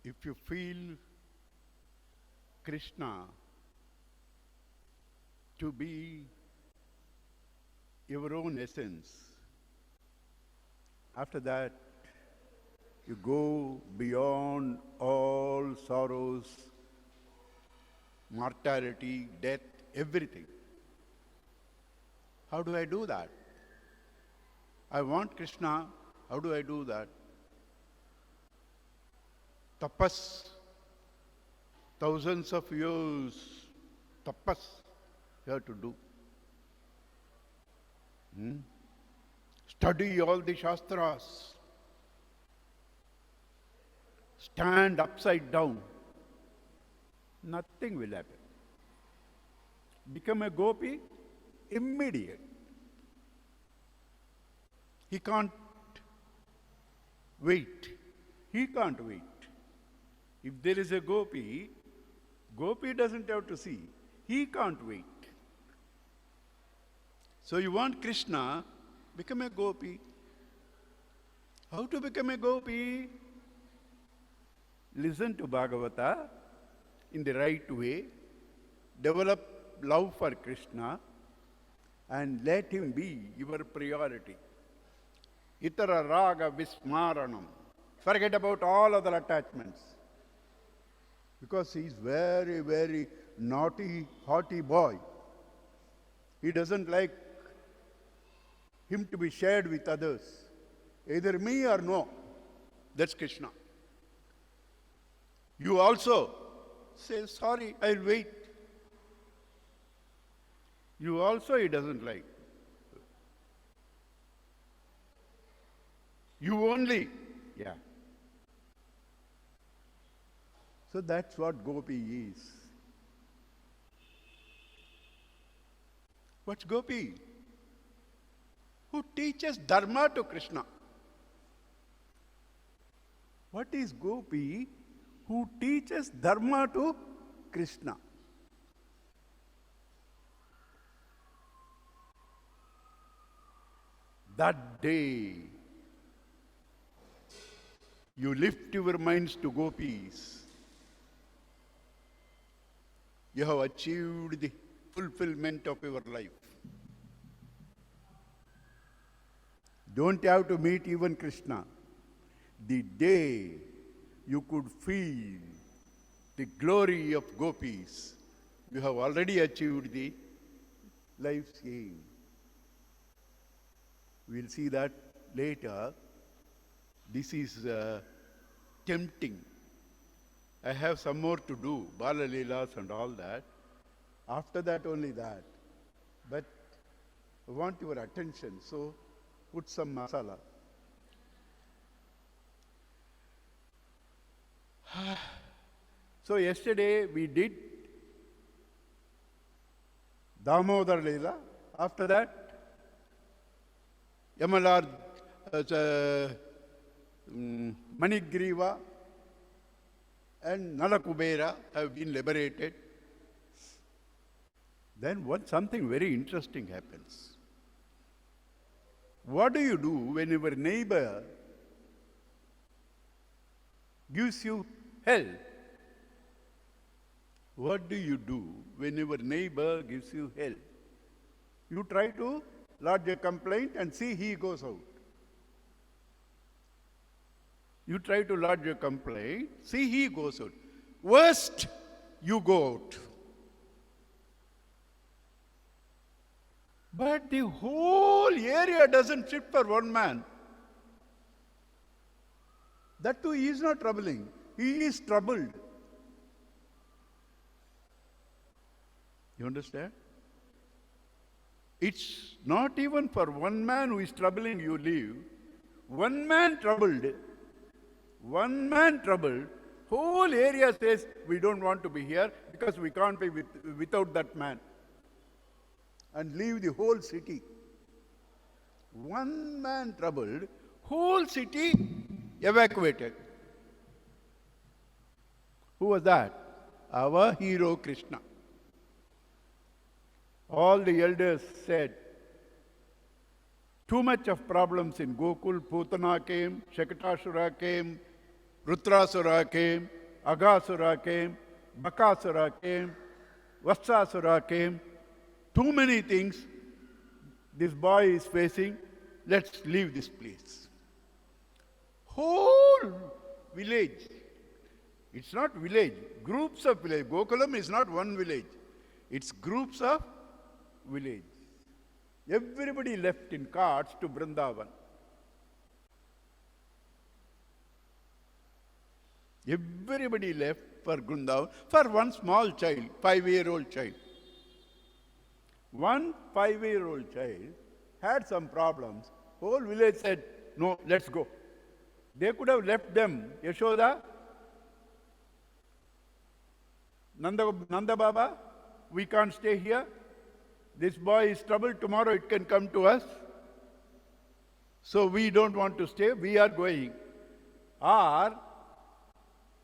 If you feel Krishna to be your own essence, after that you go beyond all sorrows, mortality, death, everything. How do I do that? I want Krishna. How do I do that? Tapas. Thousands of years. Tapas you have to do. Study all the Shastras. Stand upside down. Nothing will happen. Become a gopi, immediate. He can't wait. He can't wait. If there is a gopi, gopi doesn't have to see. He can't wait. So you want Krishna, become a gopi. How to become a gopi? Listen to Bhagavata in the right way. Develop love for Krishna and let him be your priority. Itara raga vismaranam. Forget about all other attachments. Because he is very, very naughty, haughty boy. He doesn't like him to be shared with others. Either me or no. That's Krishna. You also say, sorry, I'll wait. You also he doesn't like. You only. Yeah. So that's what gopi is. What's gopi? Who teaches dharma to Krishna. What is gopi? Who teaches dharma to Krishna. That day, you lift your minds to gopis. You have achieved the fulfillment of your life. Don't have to meet even Krishna. The day you could feel the glory of gopis, you have already achieved the life's aim. We'll see that later. This is tempting. I have some more to do, Bala Leelas and all that. After that, only that. But I want your attention, so put some masala. So yesterday we did Damodar Leela. After that, Yamalard, Manigriva and Nalakubera have been liberated. Then something very interesting happens. What do you do when your neighbor gives you hell? What do you do when your neighbor gives you hell? You try to lodge a complaint and see he goes out. You try to lodge a complaint, see he goes out. Worst, you go out. But the whole area doesn't fit for one man. That too, he is not troubling. He is troubled. You understand? It's not even for one man who is troubling you leave. One man troubled, whole area says, we don't want to be here because we can't be without that man. And leave the whole city. One man troubled, whole city evacuated. Who was that? Our hero Krishna. All the elders said, too much of problems in Gokul. Putana came, Shakatashura came, Rutrasura came. Aghasura came, Bakasura came, Vatsasura came. Too many things this boy is facing. Let's leave this place. Whole village. It's not village, groups of village. Gokulam is not one village. It's groups of village. Everybody left in carts to Vrindavan. Everybody left for Vrindavan for one small child, 5-year-old child. One 5-year-old child had some problems. Whole village said, no, let's go. They could have left them. Yashoda, Nanda Baba, we can't stay here. This boy is troubled. Tomorrow it can come to us. So we don't want to stay. We are going. Or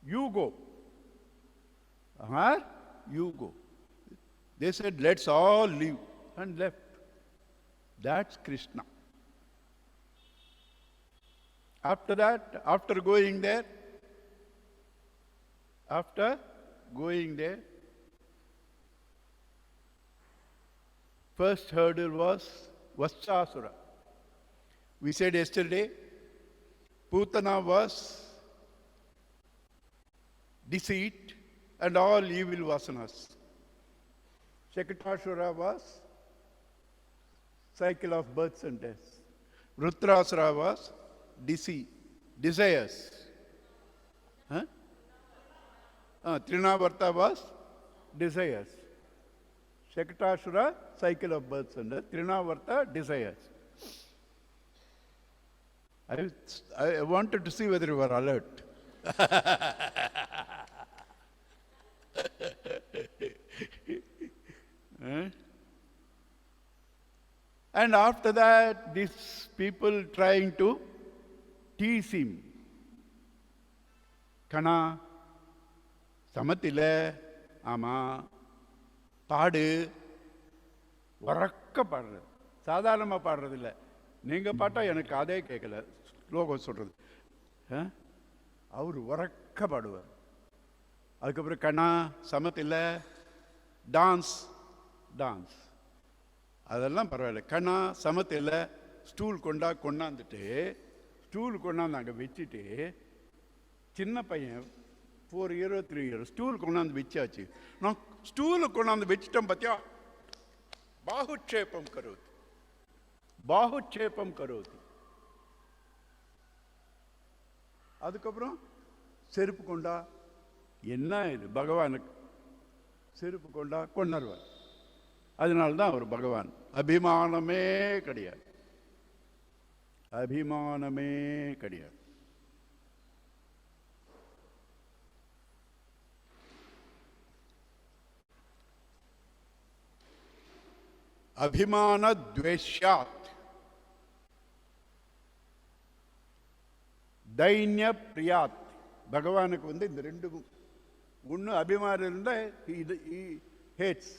you go. Or you go. They said, let's all leave, and left. That's Krishna. After that, after going there, first hurdle was Vatsasura. We said yesterday, Putana was deceit and all evil vasanas. Shakatashura was cycle of births and deaths. Rudrasura was deceit, desires. Trinavarta was desires. Shakatashura, cycle of births and deaths. Trinavarta, desires. I wanted to see whether you were alert. And after that, these people trying to tease him. Kana, Samatile, Ama, Padu, Varakka Padra. Sadharama Padradilla. Ninga Pata Yanakade Kekala. Logo sort of. Our Varakka Padua. Alkabra Kana, Samatile, dance. அதெல்லாம் பரவாயில்ல. கண்ணா சமத்தில் stool கொண்டாந்துட்டு stool கொண்டாந்து அங்கே வச்சுட்டு சின்ன பையன் 4 years 3 years stool கொண்டாந்து வச்சாச்சு. நான் ஸ்டூலு கொண்டாந்து வச்சுட்டேன் பார்த்தியா, பாகுட்சேபம் கரோதி. அதுக்கப்புறம் செருப்பு கொண்டா, என்ன இது பகவானுக்கு செருப்பு கொண்டாருவார். அதனால்தான் அவர் பகவான். அபிமானமே கிடையாது. அபிமான துவேஷ்யாத் தைன்ய பிரியாத். பகவானுக்கு இந்த ரெண்டும் ஒன்று அபிமானம் இருந்தால் ஹேட்ஸ்.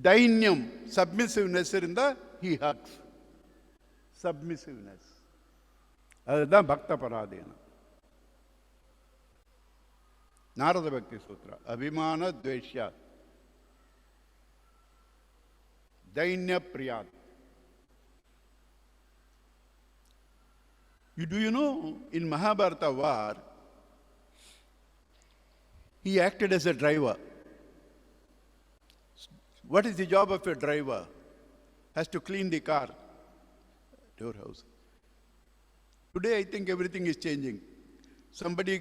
தைன்யம் சப்மிசிவ்னஸ் இருந்தால் he hugs. சப்மிசிவ்னஸ் அதுதான் பக்த பராதீனம். நாரத பக்தி சூத்ரா. அபிமான துவேஷ்யா தைன்ய பிரியாத். Do you know, in Mahabharata war, he acted as a driver. What is the job of a driver? Has to clean the car at your house. Today I think everything is changing. Somebody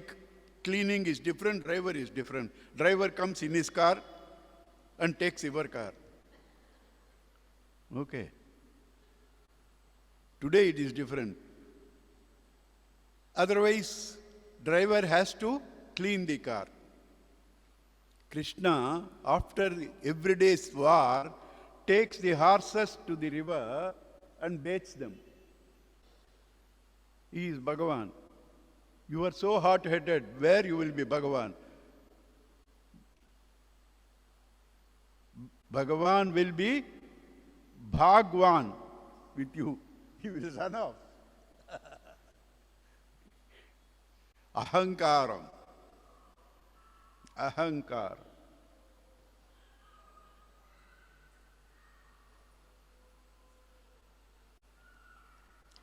cleaning is different, driver is different. Driver comes in his car and takes your car. Okay. Today it is different. Otherwise, driver has to clean the car. Krishna, after every day's war, takes the horses to the river and bathes them. He is Bhagavan. You are so hot-headed. Where you will be Bhagavan? Bhagavan will be Bhagwan with you. He will run off. Ahankaram. Ahankar.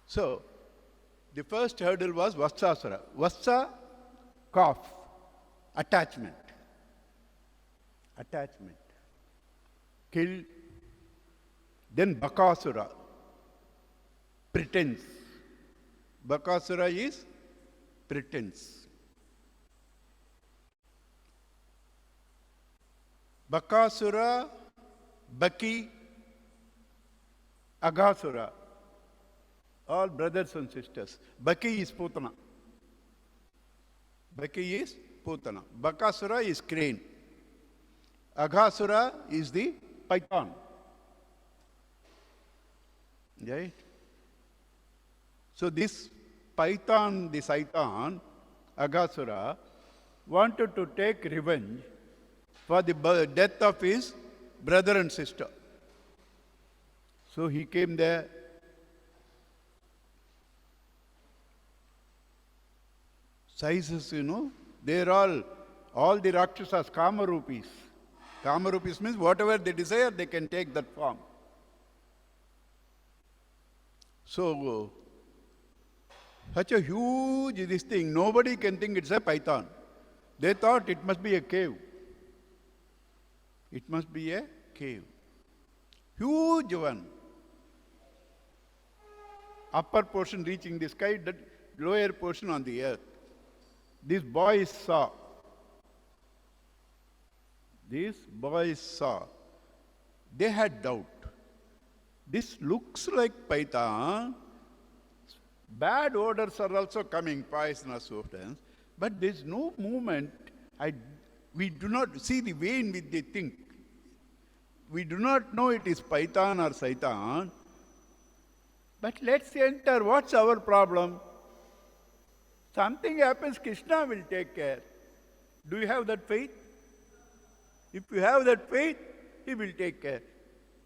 So, the first hurdle was Vatsasura. Vatsa, cough, attachment. Attachment. Kill. Then Bakasura, pretense. Bakasura is pretense. Bakasura, Baki, Aghasura. All brothers and sisters. Baki is Putana. Baki is Putana. Bakasura is crane. Aghasura is the python. Right? So this python, the Saitan, Aghasura, wanted to take revenge for the death of his brother and sister. So he came there. Sizes, they're all the Rakshasas, Kamarupis. Kamarupis means whatever they desire, they can take that form. So, such a huge this thing, nobody can think it's a python. They thought it must be a cave. It must be a cave. Huge one. Upper portion reaching the sky, that lower portion on the earth. These boys saw. These boys saw. They had doubt. This looks like python. Bad odors are also coming, poisonous substance. But there is no movement. We do not see the way in which they think. We do not know it is python or Saitan. But let's enter. What's our problem? Something happens, Krishna will take care. Do you have that faith? If you have that faith, he will take care.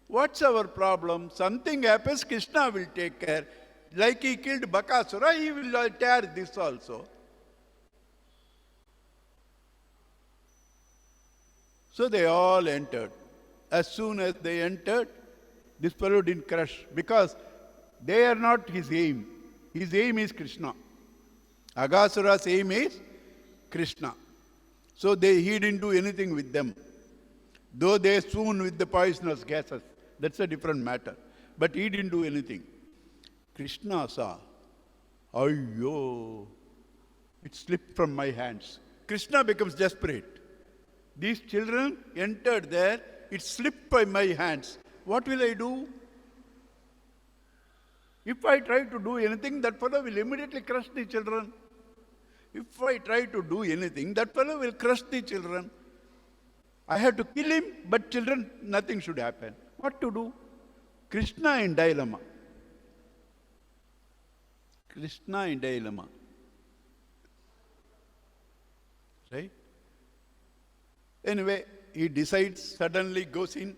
What's our problem? Something happens, Krishna will take care. Like he killed Bakasura, he will tear this also. So they all entered. As soon as they entered, this fellow didn't crush, because they are not his aim. His aim is Krishna. Aghasura's aim is Krishna. So he didn't do anything with them. Though they swoon with the poisonous gases, that's a different matter. But he didn't do anything. Krishna saw, Ayyo, it slipped from my hands. Krishna becomes desperate. These children entered there, it slipped by my hands. What will I do? If I try to do anything, that fellow will immediately crush the children. If I try to do anything, that fellow will crush the children. I have to kill him, but children, nothing should happen. What to do? Krishna in dilemma. Krishna in dilemma. Right? Anyway, he decides, suddenly goes in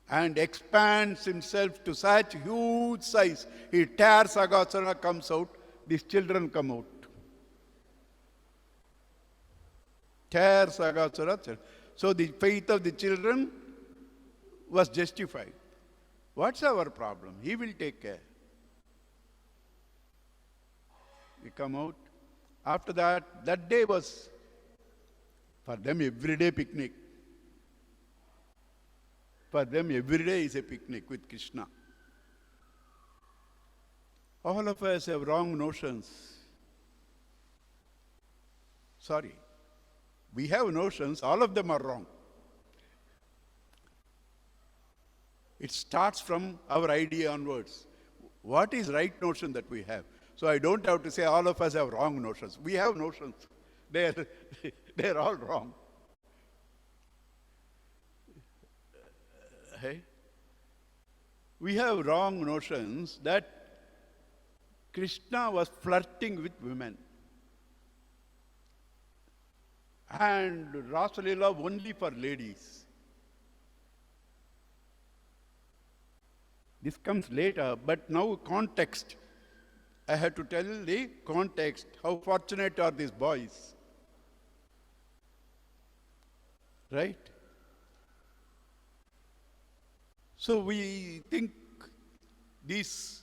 and expands himself to such huge size. He tears Aghasura, comes out, these children come out. Tears Aghasura. So the faith of the children was justified. What's our problem? He will take care. We come out. After that day was for them everyday picnic. For them every day is a picnic with Krishna. All of us have wrong notions. Sorry. We have notions, all of them are wrong. It starts from our idea onwards. What is right notion that we have? So I don't have to say all of us have wrong notions. We have notions. They're all wrong. Hey? We have wrong notions that Krishna was flirting with women. And Rasalila only for ladies. This comes later, but now context. I have to tell the context. How fortunate are these boys? Right? So we think these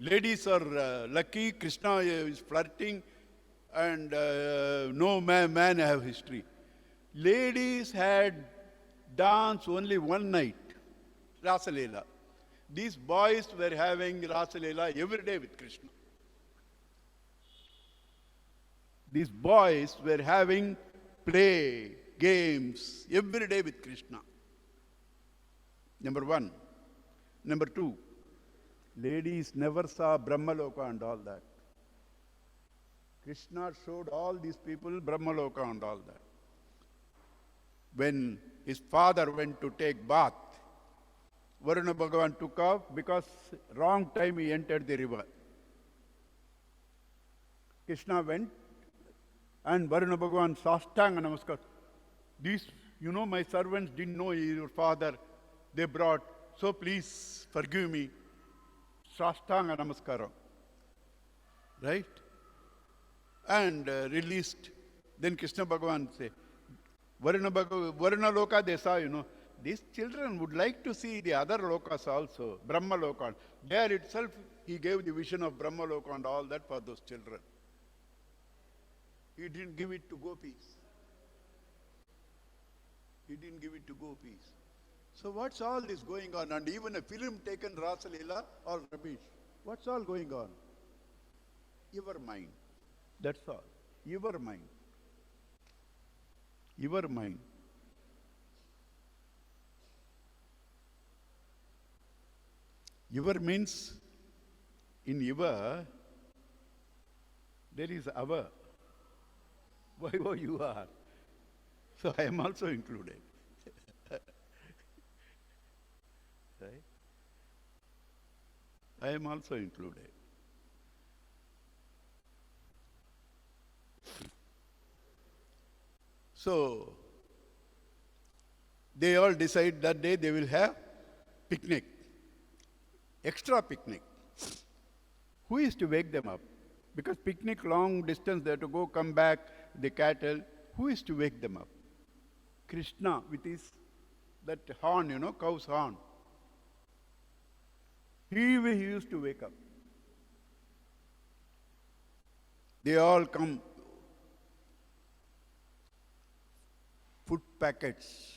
ladies are lucky, Krishna is flirting, and no man have history. Ladies had dance only one night, Rasa Leela. These boys were having Rasa Leela every day with Krishna. These boys were having play, games, every day with Krishna. Number one. Number two, ladies never saw Brahmaloka and all that. Krishna showed all these people Brahmaloka and all that. When his father went to take bath, Varuna Bhagavan took off because wrong time he entered the river. Krishna went and Varuna Bhagavan Sastanga Namaskar. These, my servants didn't know your father. They brought, so please forgive me. Sastanga Namaskaram. Right? And released. Then Krishna Bhagavan said, Varuna Loka, they saw, these children would like to see the other lokas also, Brahma Loka. There itself, he gave the vision of Brahma Loka and all that for those children. He didn't give it to gopis. He didn't give it to gopis. So what's all this going on? And even a film taken Rasa Leela or rubbish. What's all going on? Your mind. That's all. Your mind. Your mind. Your means in your there is our. Why you are? So I am also included. Right? I am also included. So they all decide that day they will have picnic, extra picnic. Who is to wake them up? Because picnic long distance, they have to go, come back, the cattle. Who is to wake them up? Krishna with his, that horn, cow's horn. He used to wake up. They all come. Food packets.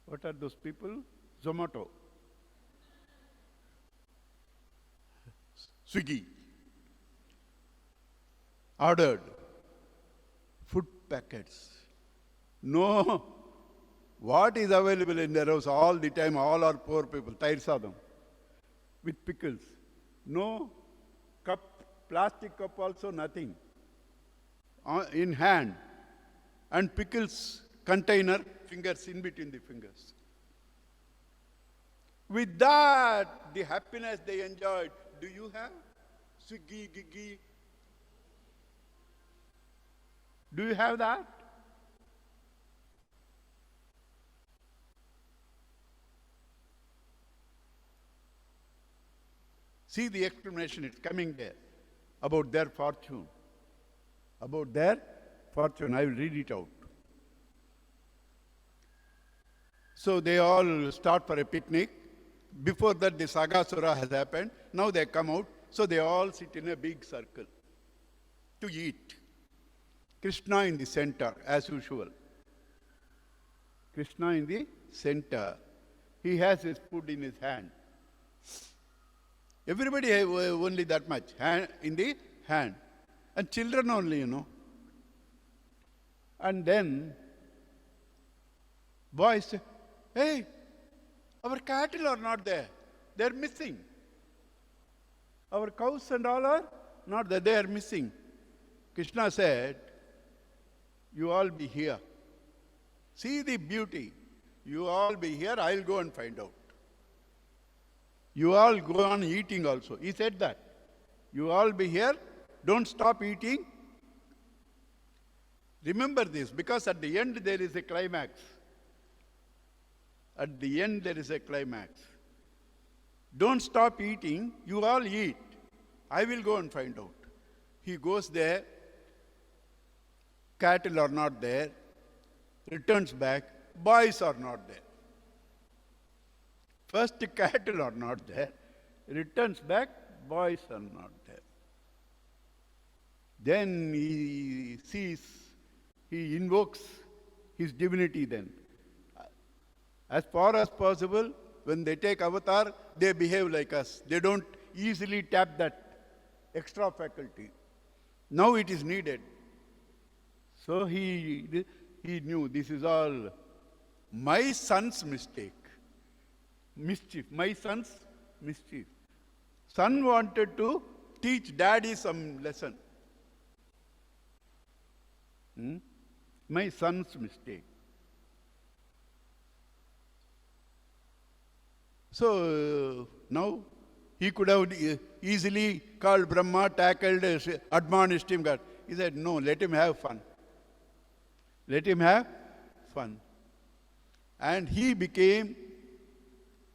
What are those people? Zomato. Swiggy. Ordered. Food packets. No. What is available in their house all the time, all are poor people, Tair sadam, with pickles. No cup, plastic cup also, nothing. In hand. And pickles container, fingers in between the fingers. With that, the happiness they enjoyed. Do you have? Swiggy, Gigi. Do you have that? See the explanation, it's coming there, about their fortune. About their fortune, I will read it out. So they all start for a picnic. Before that, the Sagasura has happened. Now they come out. So they all sit in a big circle to eat. Krishna in the center, as usual. Krishna in the center. He has his food in his hand. Everybody have only that much, hand, in the hand. And children only, And then, boys say, hey, our cattle are not there. They are missing. Our cows and all are not there. They are missing. Krishna said, you all be here. See the beauty. You all be here, I'll go and find out. You all go on eating also. He said that. You all be here, don't stop eating. Remember this, because at the end there is a climax. At the end there is a climax. Don't stop eating, you all eat. I will go and find out. He goes there. cattle are not there, returns back, boys are not there. First cattle are not there, returns back, boys are not there. Then he sees, he invokes his divinity then. As far as possible, when they take avatar, they behave like us. They don't easily tap that extra faculty. Now it is needed. So he knew this is all my son's mistake. Mischief. My son's mischief. Son wanted to teach daddy some lesson. My son's mistake. So now he could have easily called Brahma, tackled, admonished him. God. He said, no, let him have fun. Let him have fun. And he became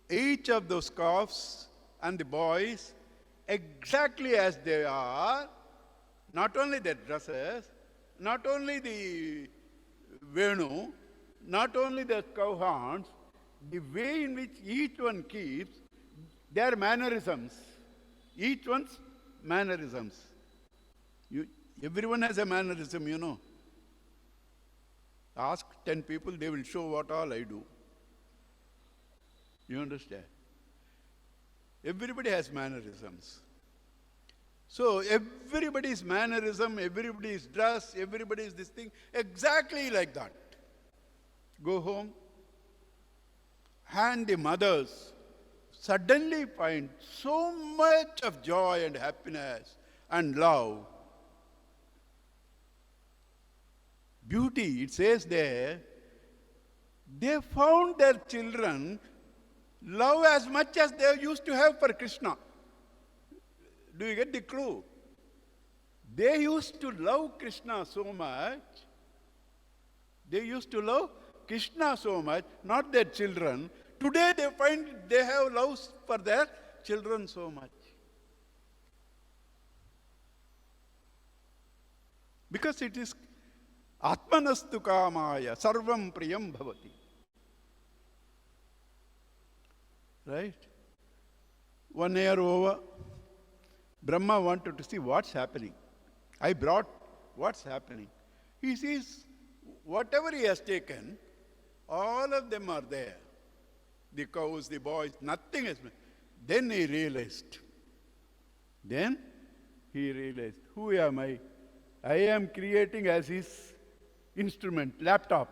each of those calves and the boys exactly as they are, not only their dresses, not only the Venu, not only the cow horns, the way in which each one keeps their mannerisms, each one's mannerisms. Everyone has a mannerism, you know. Ask 10 people, they will show what all I do. You understand? Everybody has mannerisms. So everybody's mannerism, everybody's dress, everybody's this thing, exactly like that. Go home, and the mothers suddenly find so much of joy and happiness and love. Beauty, it says there, they found their children love as much as they used to have for Krishna. Do you get the clue? They used to love Krishna so much. They used to love Krishna so much, not their children. Today they find they have love for their children so much. Because it is Atmanastu kamaya sarvam priyam bhavati. Right? 1 year over, Brahma wanted to see what's happening. I brought what's happening. He sees whatever he has taken, all of them are there. The cows, the boys, nothing is. Then he realized. Who am I? I am creating as his instrument, laptop.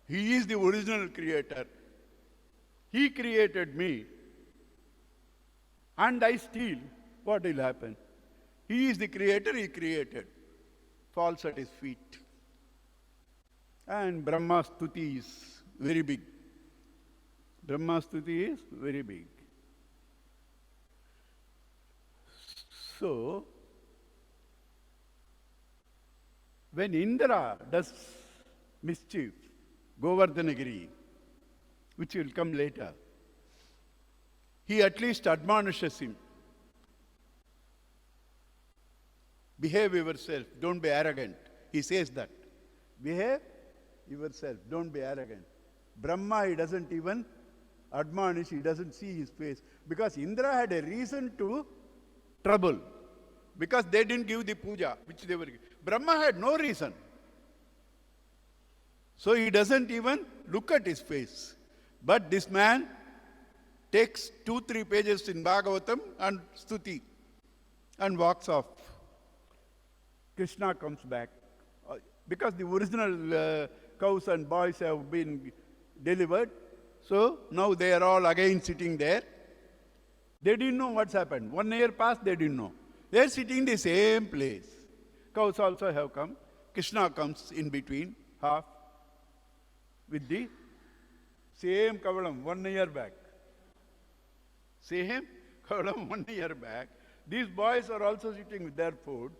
He is the original creator. He created me. And I steal. What will happen? He is the creator, he created. Falls at his feet. And Brahma's stuti is very big. Brahma's stuti is very big. So, when Indra does mischief, Govardhanagiri, which will come later, he at least admonishes him. Behave yourself, don't be arrogant. He says that. Behave yourself, don't be arrogant. Brahma, he doesn't even admonish, he doesn't see his face. Because Indra had a reason to trouble. Because they didn't give the puja, which they were giving. Brahma had no reason. So he doesn't even look at his face. But this man takes 2-3 pages in Bhagavatam and Stuti and walks off. Krishna comes back. Because the original cows and boys have been delivered, so now they are all again sitting there. They didn't know what's happened. 1 year passed, they didn't know. They are sitting in the same place. Cows also have come. Krishna comes in between, half, with the same kavalam 1 year back. Same kavalam 1 year back. These boys are also sitting with their food.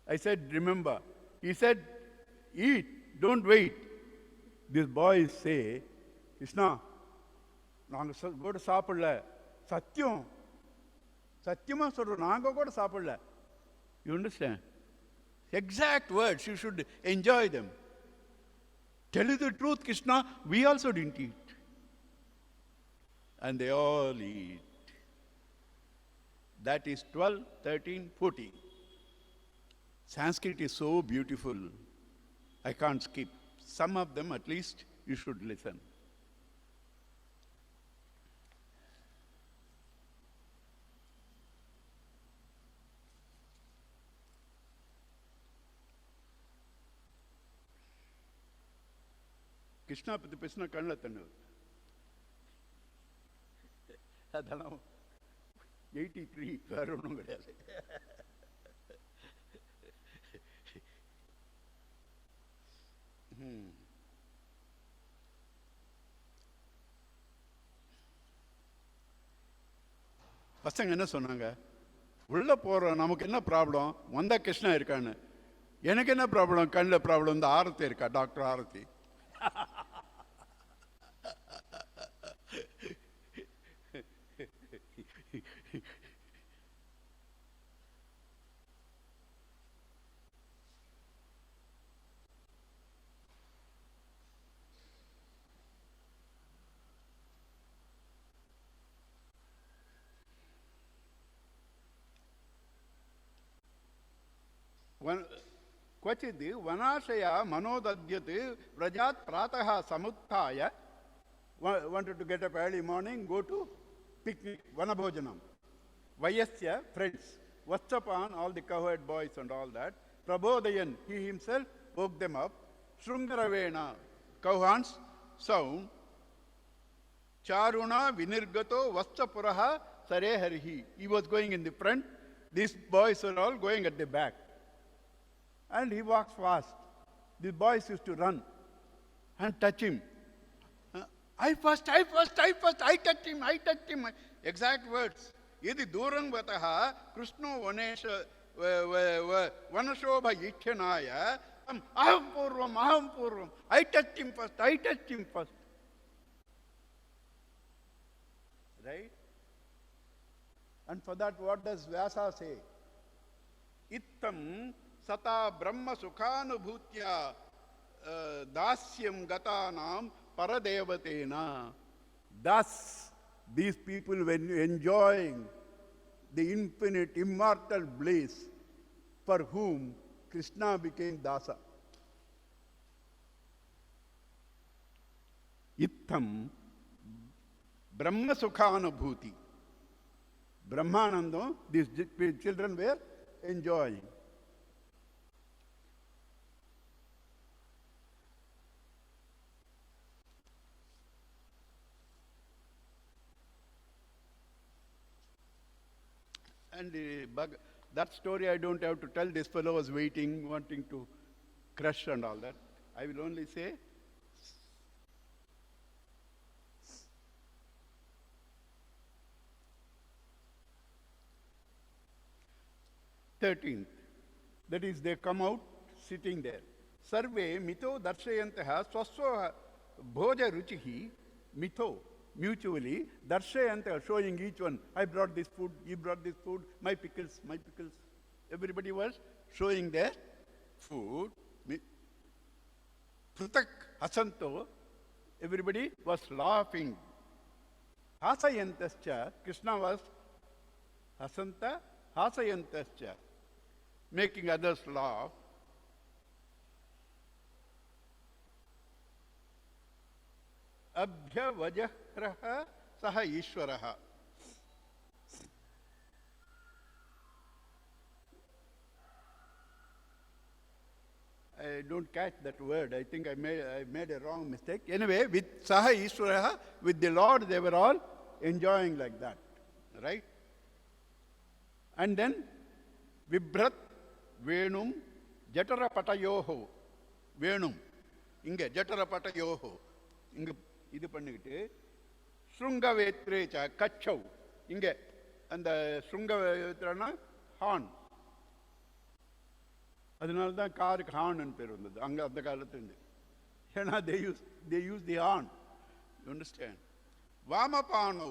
I said, remember. He said, eat, don't wait. These boys say, Krishna, naanga goda saapidla. Satyama solra, naanga goda saapidla. You understand? Exact words. You should enjoy them. Tell you the truth, Krishna, we also didn't eat. And they all eat. That is 12, 13, 14. Sanskrit is so beautiful. I can't skip. Some of them at least you should listen. Krishna பத்தி பேசினா கண்ணில் தண்ணு. அதெல்லாம் 83 வேற ஒன்றும் கிடையாது. பசங்க என்ன சொன்னாங்க, உள்ள போறோம், நமக்கு என்ன ப்ராப்ளம், வந்தா கிருஷ்ணா இருக்கான்னு. எனக்கு என்ன ப்ராப்ளம், கண்ணில் ப்ராப்ளம், இந்த ஆரத்தி இருக்கா, டாக்டர் ஆரத்தி. क्वचिद् वनाशया मनोदद्यत् व्रजात् प्रातः समुत्थाय, wanted to get up early morning, go to picnic, vanabhojanam. Vayasya, friends, watched upon all the cowherd boys and all that. Prabodhayan, he himself woke them up. Shrungaravena, cowhorns sound. Charuna vinirgato vastapuraha sareharihi. He was going in the front. These boys were all going at the back. And he walks fast. The boys used to run and touch him. I first, I touched him. Exact words. Yedi durang vataha Krishno vanesha vanashobha yichanaya aham purvam. I touched him first. Right? And for that, what does Vyasa say? Ittam sata brahma sukhanubhutya dasyam gatanam paradevatena. Thus, these people, when enjoying the infinite, immortal bliss, for whom Krishna became Dasa. Ittam Brahma Sukhanubhuti. Brahmanandam, these children were enjoying. And that story I don't have to tell. This fellow was waiting, wanting to crush and all that. I will only say, "13th, that is, they come out sitting there. Sarve mito darshayantaha swaswa bhoja ruchihi mito. Mutually, darshayanta, showing each one, I brought this food, you brought this food, my pickles. Everybody was showing their food. Prutak hasanto, everybody was laughing. Hasayantascha, Krishna was hasanta, hasayantascha, making others laugh. Abhya vajahraha saha ishwaraha. I don't catch that word. I think I made a wrong mistake. Anyway, with saha ishwaraha, with the Lord, they were all enjoying like that. Right? And then, vibhrat venum jatara patayoho. Venum. Inge jatara patayoho. Inge இது பண்ணிக்கிட்டு ஸ்ருங்கவேத்ரேச்ச கச்சௌ, இங்கே அந்த ஸ்ருங்கவேத்ரனா horn, அதனால தான் காருக்கு ஹார்ன்னு பேர் வந்தது அங்கே அந்த காலத்துலேருந்து. ஏன்னா they use the horn. You understand? Vamapano,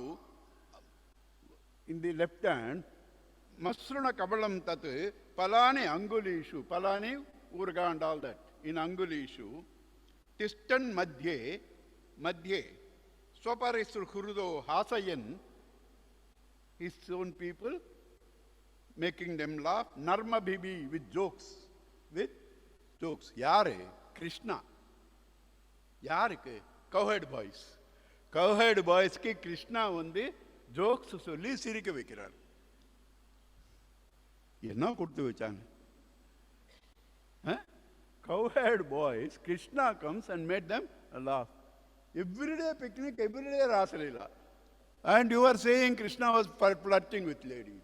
in the left hand, Masruna Kabalam Tatu, Palani Angulishu, Palani Urga and all that. In Angulishu, Tistan Madhye, Swaparisur Hurudo Hasayan, his own people, making them laugh. Narma Bibi with jokes. Yare, Krishna. Yarike, cowherd boys. Cowherd boys ki Krishna undi jokes solli sirika vekirar. Enna kuduthu vechanga? Cowherd boys, Krishna comes and made them laugh. Everyday picnic, everyday Rasalila. And you are saying Krishna was flirting with ladies.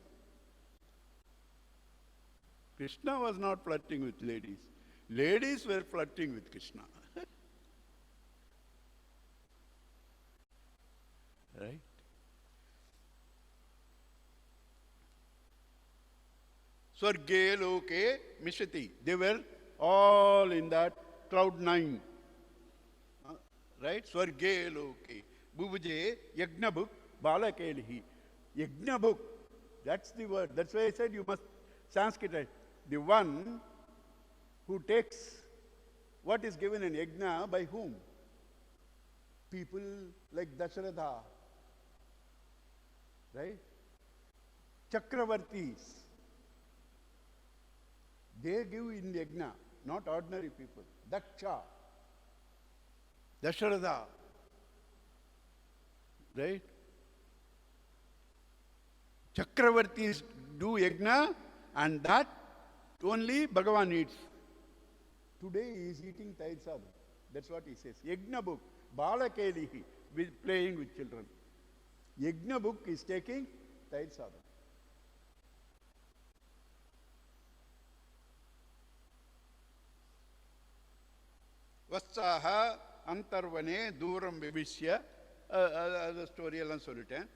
Krishna was not flirting with ladies. Ladies were flirting with Krishna. Right? Swarge loke mishati. They were all in that cloud 9. Right? Swarge loke. Bhuvuje yagnabuk balakelihi. Yagnabuk. That's the word. That's why I said you must Sanskrit. The one who takes what is given in yajna by whom? People like Dasharatha. Right? Chakravartis. They give in yajna, not ordinary people. Daksha. Dasharatha. Right? Chakravartis do yajna, and that only Bhagavan eats. Today he is eating Tail Sadhu. That's what he says. Yajna book, Balakelihi, with playing with children. Yajna book is taking Tail Sadhu. Vasaha Antarvane Duram Vivishya. The story alone solitaire.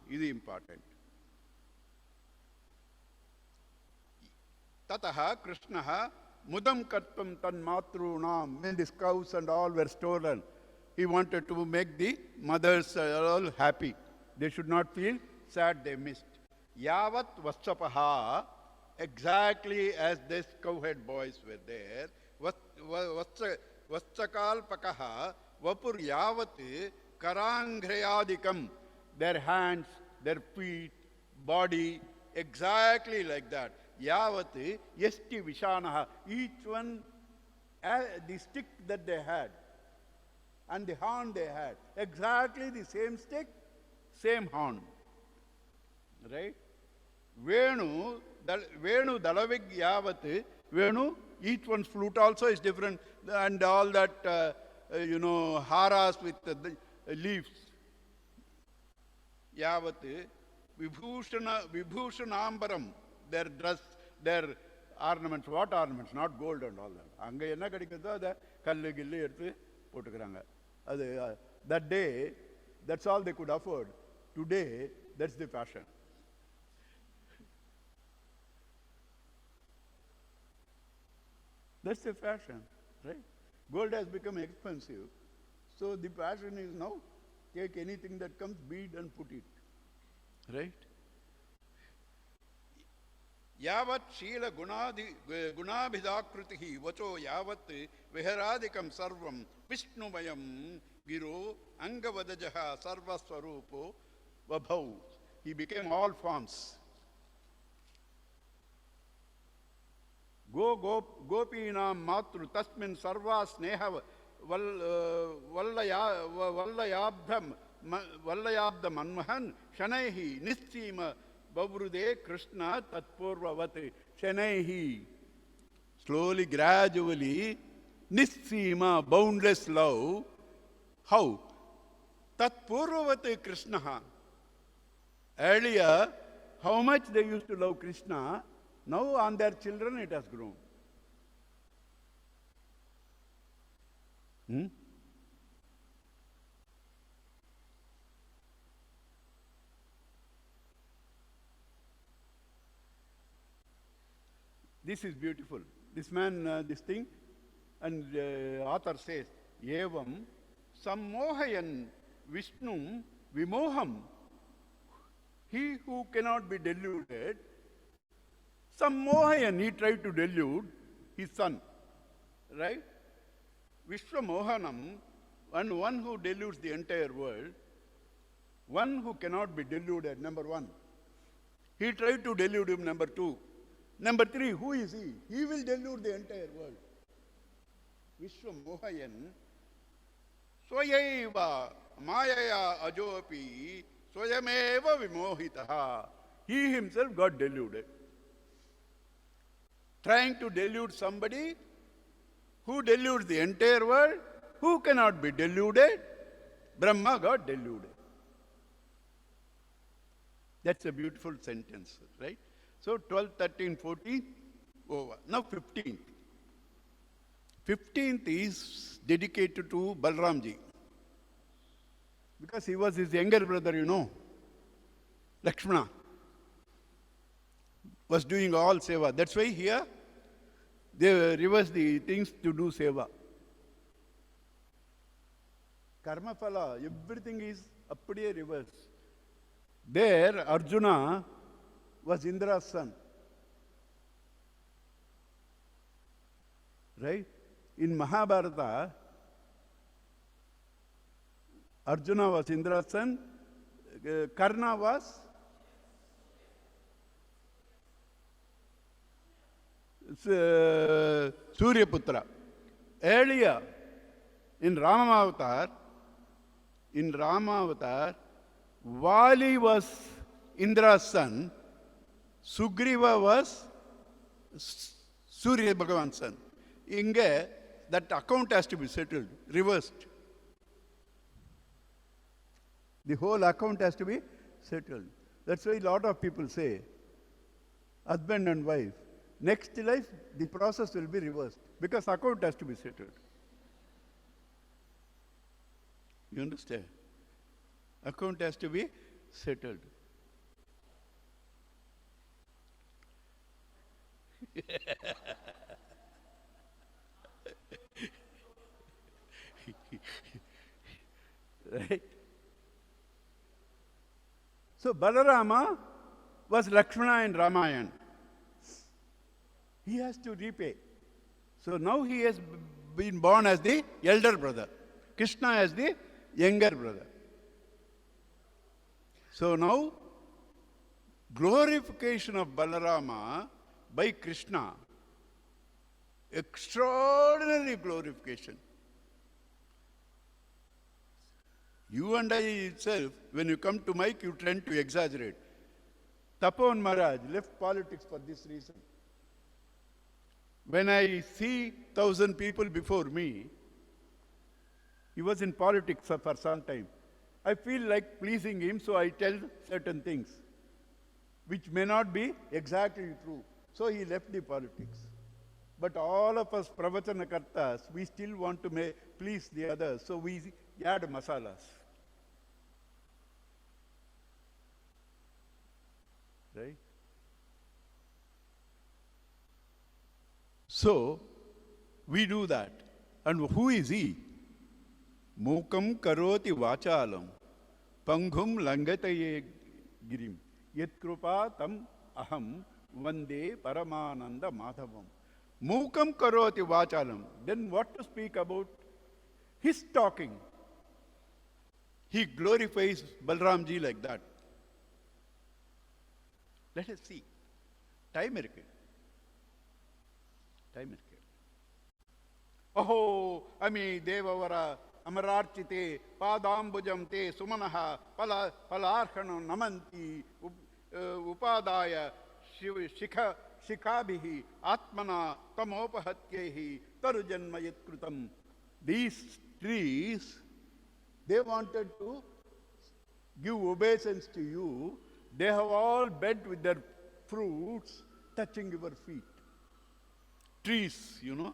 This is important. Tataha Krishnaha Mudam Katpam Tan Matrunam. When these cows and all were stolen, he wanted to make the mothers all happy. They should not feel sad they missed. Yavat Vasapaha, exactly as these cowhead boys were there, Vasakal Pakaha, Vapur Yavat Karangrayadikam, their hands, their feet, body, exactly like that. Yavati, Yesti Vishanaha, each one, the stick that they had and the horn they had, exactly the same stick, same horn. Right? Venu Dalavig Yavati, Venu, each one's flute also is different, and all that, haras with the leaves. Yavati, Vibhushanambaram, their dress, their ornaments. What ornaments? Not gold and all that. Anga enna kadikadho adha kallu gillu eduthu potukranga. That day, that's all they could afford. Today, that's the fashion. That's the fashion, right? Gold has become expensive. So the fashion is now take anything that comes, bead and put it. Right? Yavat Shila Gunabhidakritihi Vacho Yavat Viharadikam Sarvam Vishnumayam Giro Angavadajaha Sarva Swarupo Vabhau. He became all forms. Gopinam Matru Tasmin Sarva Sneha Vallayabdha Manmahan Shanaihi Nistima Bavrude Krishna Tatpurvavati Shanaihi. Slowly, gradually, Nisima, boundless love. How? Tatpurvavati Krishna. Earlier, how much they used to love Krishna, now on their children it has grown. This is beautiful. This man, this thing, and author says, Evam sammohayan Vishnum vimoham. he who cannot be deluded, some Mohayan, he tried to delude his son, right? Vishwa Mohanam, and one who deludes the entire world, one who cannot be deluded, number one. He tried to delude him, number two. Number three, who is he? He will delude the entire world. Vishwa Mohayan, Swayaiva Mayaya Ajopi, Swayameva Vimohitaha. He himself got deluded. Trying to delude somebody who deludes the entire world, who cannot be deluded, Brahma got deluded. That's a beautiful sentence, right? So 12, 13, 14, over. Now 15th. 15th is dedicated to Balramji. Because he was his younger brother, you know. Lakshmana was doing all seva. That's why here they reverse the things to do seva. Karma phala, everything is appadiye reverse. There, Arjuna was Indra's son. Right? In Mahabharata, Arjuna was Indra's son, Karna was Suryaputra. Earlier, in Ramavatar, Vali was Indra's son, Sugriva was Surya Bhagavan's son. Inge, that account has to be settled, reversed. The whole account has to be settled. That's why a lot of people say, husband and wife, next life, the process will be reversed, because account has to be settled. You understand? Account has to be settled. Right? So Balarama was Lakshmana in Ramayana. He has to repay. So now he has been born as the elder brother. Krishna as the younger brother. So now, glorification of Balarama by Krishna, extraordinary glorification. You and I itself, when you come to mic, you tend to exaggerate. Tapan Maharaj left politics for this reason. When I see 1,000 people before me, he was in politics for some time. I feel like pleasing him, so I tell certain things, which may not be exactly true. So he left the politics. But all of us pravachanakartas, we still want to please the others, so we add masalas. Right? So, we do that. And who is he? Mukam karoti vachalam, panghum langataye girim, yet krupa tam aham vande paramananda madhavam. Mukam karoti vachalam. Then what to speak about? His talking. He glorifies Balramji like that. Let us see. Time irke. Aho, Ami Devavara Amararchite Padambujam te Sumanaha Palarkhanam Namanti Upadaya Shikabhihi Atmana Tamopahatyehi Tarujanma Yatkrutam. These trees, they wanted to give obeisance to you. They have all bent with their fruits touching your feet. Trees, you know.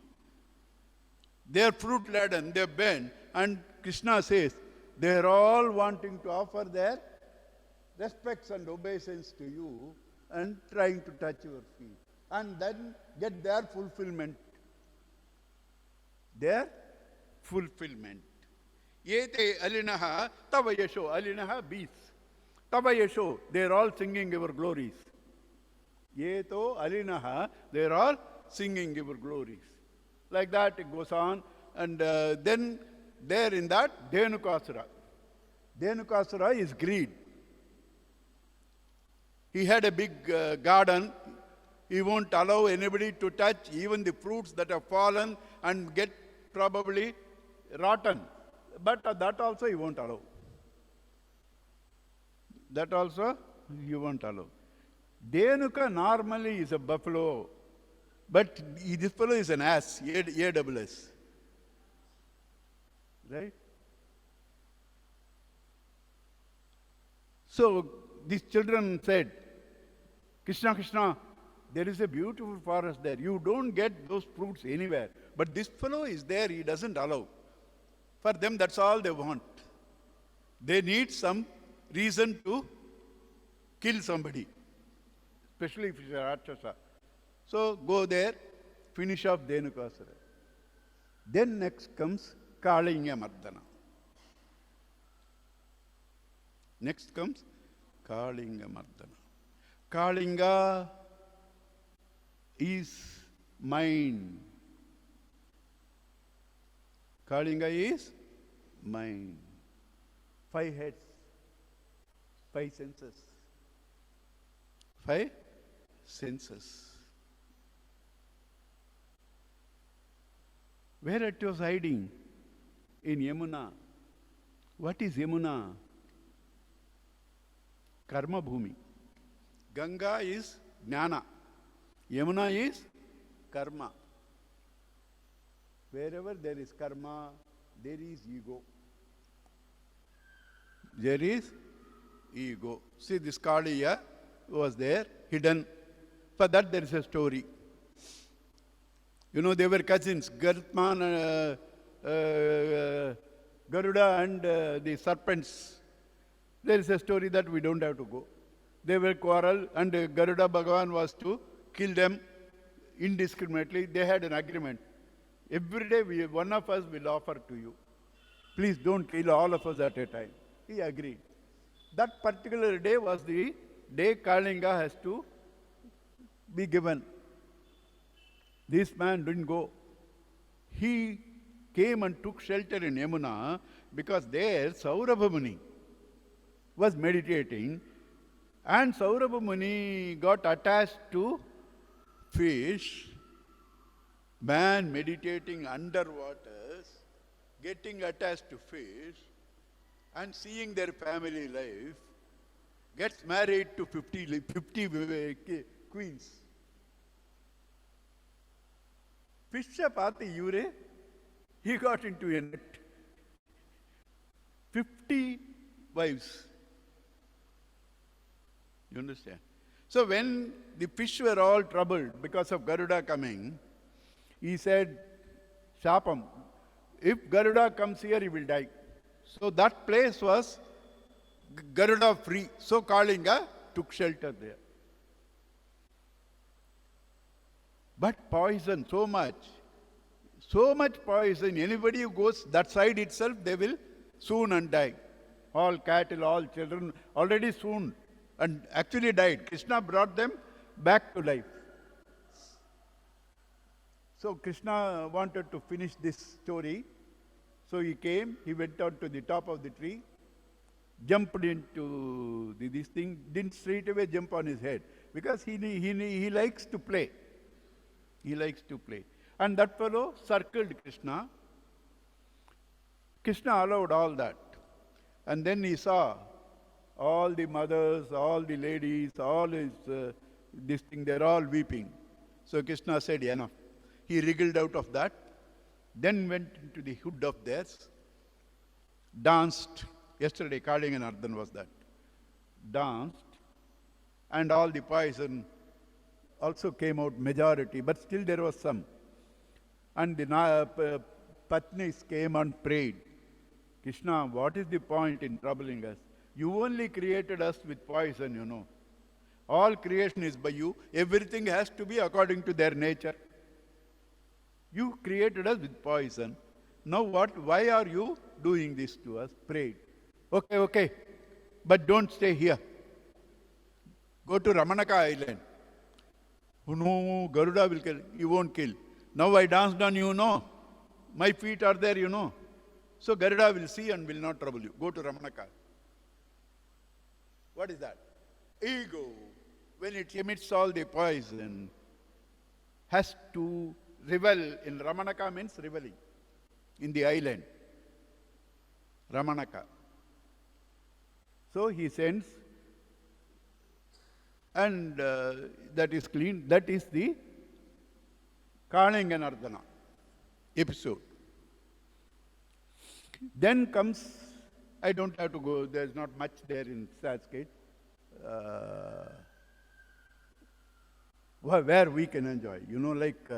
They are fruit laden, they are bent, and Krishna says, they are all wanting to offer their respects and obeisance to you and trying to touch your feet. And then get their fulfillment. Their fulfillment. Yete alinaha tavayasho. Alinaha bees. Tava Yesho, they are all singing your glories. Yeto Alinaha, they are all singing your glories. Like that it goes on. And then there in that, Dhenukasura. Dhenukasura is greed. He had a big garden. He won't allow anybody to touch even the fruits that have fallen and get probably rotten. But that also he won't allow. That also you won't allow. Dhenuka normally is a buffalo, but this fellow is an ass, A-double-S. Right? So these children said, Krishna, Krishna, there is a beautiful forest there. You don't get those fruits anywhere. But this fellow is there, he doesn't allow. For them, that's all they want. They need some reason to kill somebody, especially if it's a Rakshasa. So go there, finish off Dhenukasura. Then next comes Kalinga Mardana. Next comes Kalinga Mardana. Kalinga is mind. Kalinga is mind. 5 heads, 5 senses. 5 senses. Where it was hiding? In Yamuna. What is Yamuna? Karma Bhumi. Ganga is Jnana. Yamuna is Karma. Wherever there is karma, there is ego. There is ego. See, this Kaliya was there, hidden. For that there is a story. You know, they were cousins, Garuda and the serpents. There is a story that we don't have to go. They were quarrel, and Garuda Bhagavan was to kill them indiscriminately. They had an agreement. Every day one of us will offer to you. Please don't kill all of us at a time. He agreed. That particular day was the day Kalinga has to be given. This man didn't go. He came and took shelter in Yamuna because there Saurabha Muni was meditating, and Saurabha Muni got attached to fish. Man meditating underwaters, getting attached to fish, and seeing their family life, gets married to 50 queens. Fisha paati yure, he got into a net. 50 wives. You understand? So when the fish were all troubled because of Garuda coming, he said, Shapam, if Garuda comes here, he will die. So that place was Garuda free. So Kalinga took shelter there. But poison, so much poison. Anybody who goes that side itself, they will soon and die. All cattle, all children, already soon, and actually died. Krishna brought them back to life. So Krishna wanted to finish this story. So he came, he went out to the top of the tree, jumped into this thing, didn't straight away jump on his head, because he likes to play. He likes to play. And that fellow circled Krishna. Krishna allowed all that. And then he saw all the mothers, all the ladies, all his, this thing, they're all weeping. So Krishna said, enough. He wriggled out of that, then went into the hood of theirs, danced. Yesterday, Kalinga Ardhan was that. Danced, and all the poison also came out, majority, but still there was some. And the Patnis came and prayed. Krishna, what is the point in troubling us? You only created us with poison, you know. All creation is by you. Everything has to be according to their nature. You created us with poison. Now what? Why are you doing this to us? Prayed. Okay. but don't stay here. Go to Ramanaka Island. Oh no, Garuda will kill. You won't kill. Now I danced on you, no. My feet are there, you know. So Garuda will see and will not trouble you. Go to Ramanaka. What is that? Ego. When it emits all the poison, has to revel. In Ramanaka means reveling. In the island. Ramanaka. So he sends, and that is clean. That is the Kalinganardana episode. Then comes, I don't have to go, there's not much there in Sanskrit, where we can enjoy. You know, like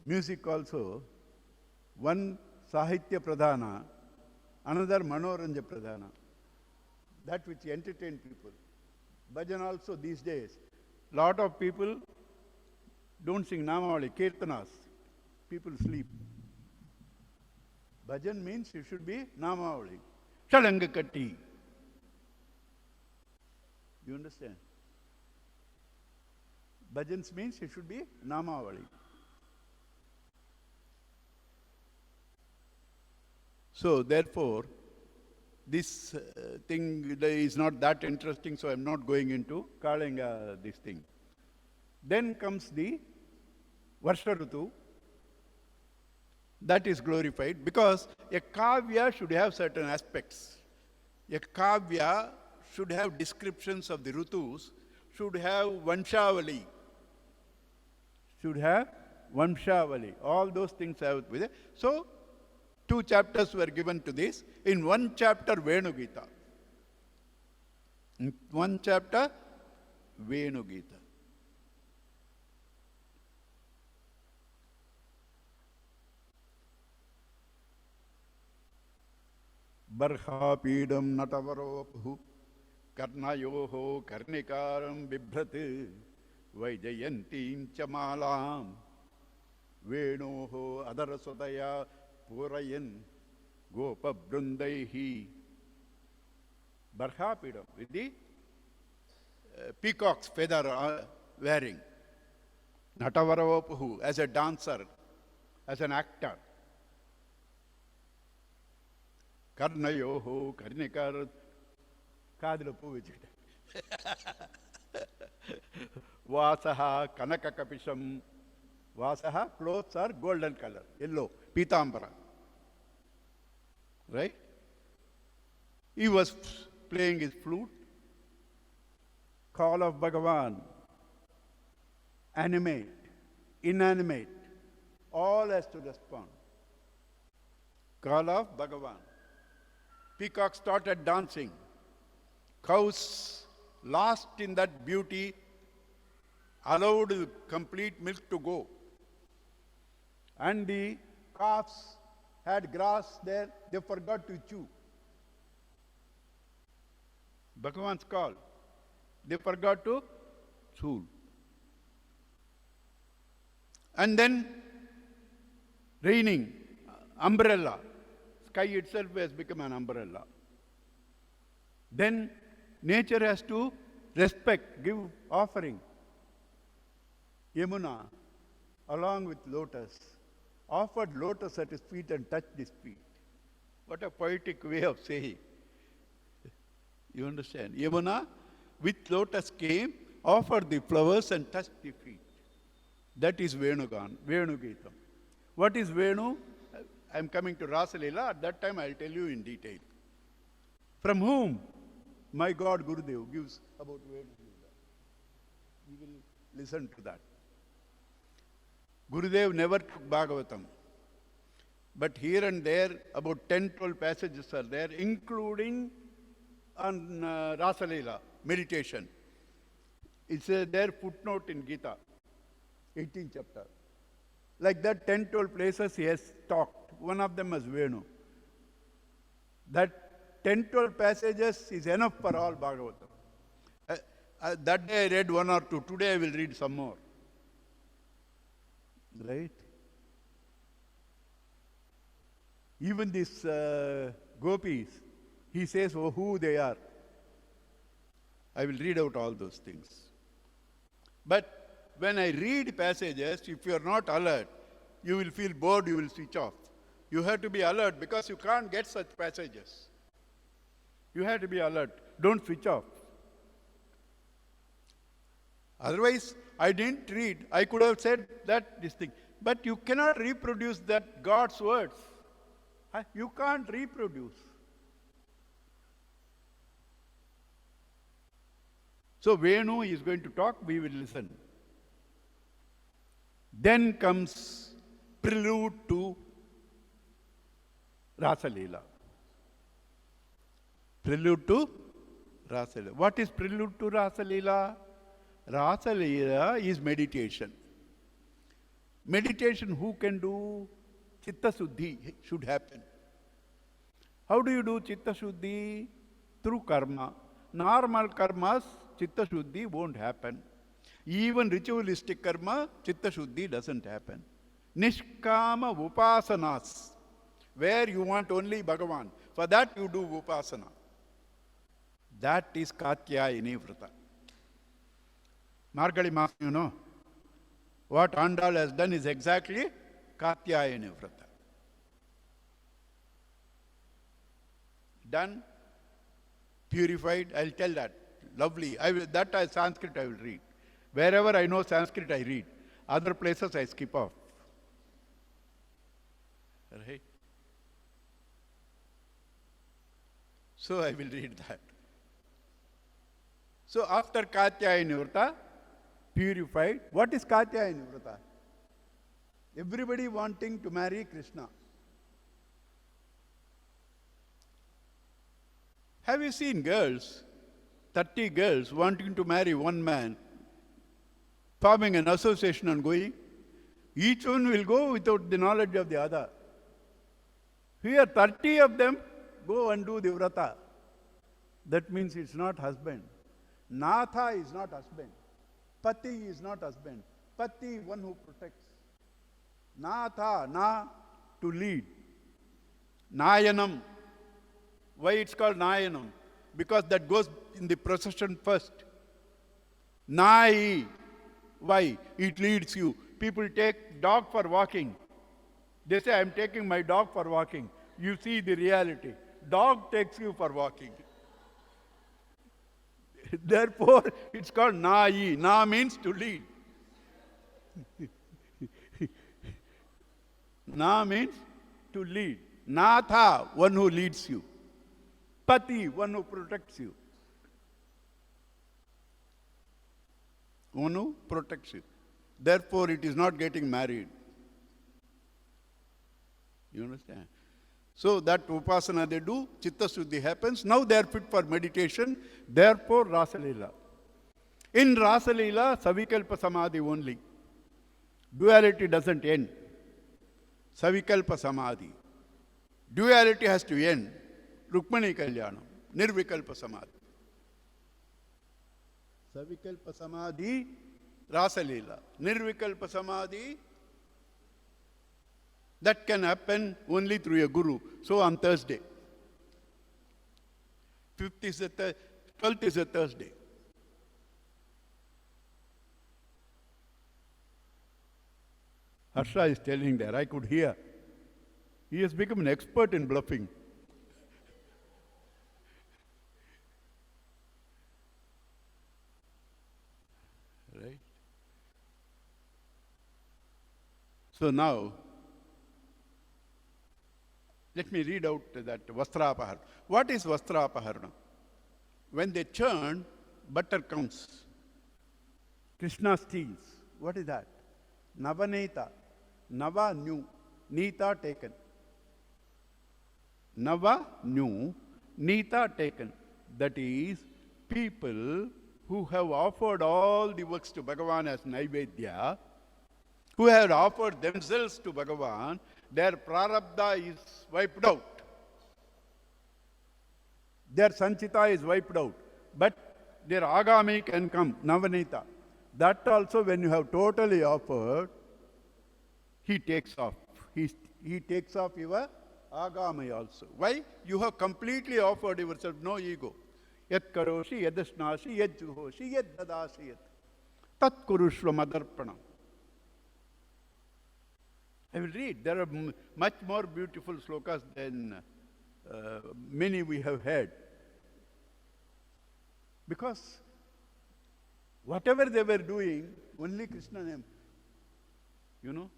music also, one Sahitya Pradhana, another Manoranja Pradhana, that which entertain people. Bhajan also these days, lot of people don't sing Namavali, Kirtanas. People sleep. Bhajan means it should be Namavali. Shalangakati. You understand? Bhajans means it should be Namavali. So therefore, this thing is not that interesting, so I'm not going into Kalinga this thing. Then comes the Varsha Rutu. That is glorified because a kavya should have certain aspects. A kavya should have descriptions of the Rutus, should have Vanshavali. Should have Vanshavali. All those things have with it. So, 2 chapters were given to this. In 1 chapter, Venugita. In 1 chapter, Venugita. Barhapidam natavaropuhu karnayoho karnikaram bibhrati vaijayantim chamalam venoho adarasodaya purayan gopa brundaihi. Barhapidam, with the peacock's feather wearing. Natavaropuhu, as a dancer, as an actor. Karnayoho, Karnikar, Kadlapu Vasaha, Kanakakapisham. Vasaha, clothes are golden color, yellow, Pitambara. Right? He was playing his flute. Call of Bhagavan. Animate, inanimate, all has to respond. Call of Bhagavan. Peacock started dancing. Cows, lost in that beauty, allowed complete milk to go. And the calves had grass there, they forgot to chew. Bhagavan's call. They forgot to chew. And then, raining, umbrella. Sky itself has become an umbrella. Then nature has to respect, give offering. Yamuna, along with lotus, offered lotus at his feet and touched his feet. What a poetic way of saying. You understand? Yamuna, with lotus came, offered the flowers and touched the feet. That is Venugitam. What is Venu? I am coming to Rasalila. At that time I will tell you in detail. From whom? My God Gurudev gives about Venugita. We will listen to that. Gurudev never took Bhagavatam. But here and there about 10-12 passages are there, including on Rasalila, meditation. It's there footnote in Gita, 18th chapter. Like that 10-12 places he has talked. One of them is Venu. That 10-12 passages is enough for all Bhagavatam. That day I read 1 or 2. Today I will read some more. Right? Even these gopis, he says who they are. I will read out all those things. But when I read passages, if you are not alert, you will feel bored, you will switch off. You have to be alert because you can't get such passages. You have to be alert. Don't switch off. Otherwise, I didn't read. I could have said this thing. But you cannot reproduce that God's words. You can't reproduce. So Venu is going to talk, we will listen. Then comes prelude to Rasa Leela. Prelude to Rasa Leela. What is prelude to Rasa Leela? Rasa Leela is meditation. Meditation who can do? Chitta Shuddhi should happen. How do you do Chitta Shuddhi? Through karma. Normal karmas, Chitta Shuddhi won't happen. Even ritualistic karma, Chitta Shuddhi doesn't happen. Nishkama Upasanas, where you want only Bhagavan. For that you do Upasana. That is Katyayini Vrata. Margali Mas, you know. What Andal has done is exactly Katyayini Vrata. Done, purified, I'll tell that. Lovely. Sanskrit I will read. Wherever I know Sanskrit, I read. Other places I skip off. Right? So I will read that. So after Katyayani Vrata, purified. What is Katyayani Vrata? Everybody wanting to marry Krishna. Have you seen girls, 30 girls wanting to marry one man, forming an association and going? Each one will go without the knowledge of the other. Here 30 of them go and do the vrata. That means it's not husband. Natha is not husband. Pati is not husband. Pati, one who protects. Natha, na, to lead. Nayanam. Why it's called Nayanam? Because that goes in the procession first. Nai. Why? It leads you. People take dog for walking. They say, I'm taking my dog for walking. You see the reality. Dog takes you for walking. Therefore, it's called Nai. Na means to lead. Na means to lead. Natha, one who leads you. Pati, one who protects you. One who protects you. Therefore, it is not getting married. You understand? So that upasana they do, Chitta Shuddhi happens. Now they are fit for meditation. Therefore, Rasa Leela. In Rasa Leela, Savikalpa Samadhi only. Duality doesn't end. Savikalpa Samadhi. Duality has to end. Rukmani Kalyanam. Nirvikalpa Samadhi. Savikalpa Samadhi, Rasa Leela. Nirvikalpa Samadhi, that can happen only through a guru. So on Thursday. 12th is a Thursday. Harsha is telling there, I could hear. He has become an expert in bluffing. Right? So now, let me read out that Vastrapaharana. What is Vastrapaharana? When they churn, butter comes. Krishna steals. What is that? Navaneta. Nava new. Nita taken. Nava new. Nita taken. That is, people who have offered all the works to Bhagavan as Naivedya, who have offered themselves to Bhagavan, their prarabdha is wiped out. Their sanchita is wiped out. But their agami can come, navanita. That also when you have totally offered, he takes off. He takes off your agami also. Why? You have completely offered yourself, no ego. Yat karoshi, yadasnashi, yad juhoshi, yad dadasi yat. Tat kurushva madarpanam. I will read. There are much more beautiful slokas than many we have had. Because whatever they were doing, only Krishna name. You know,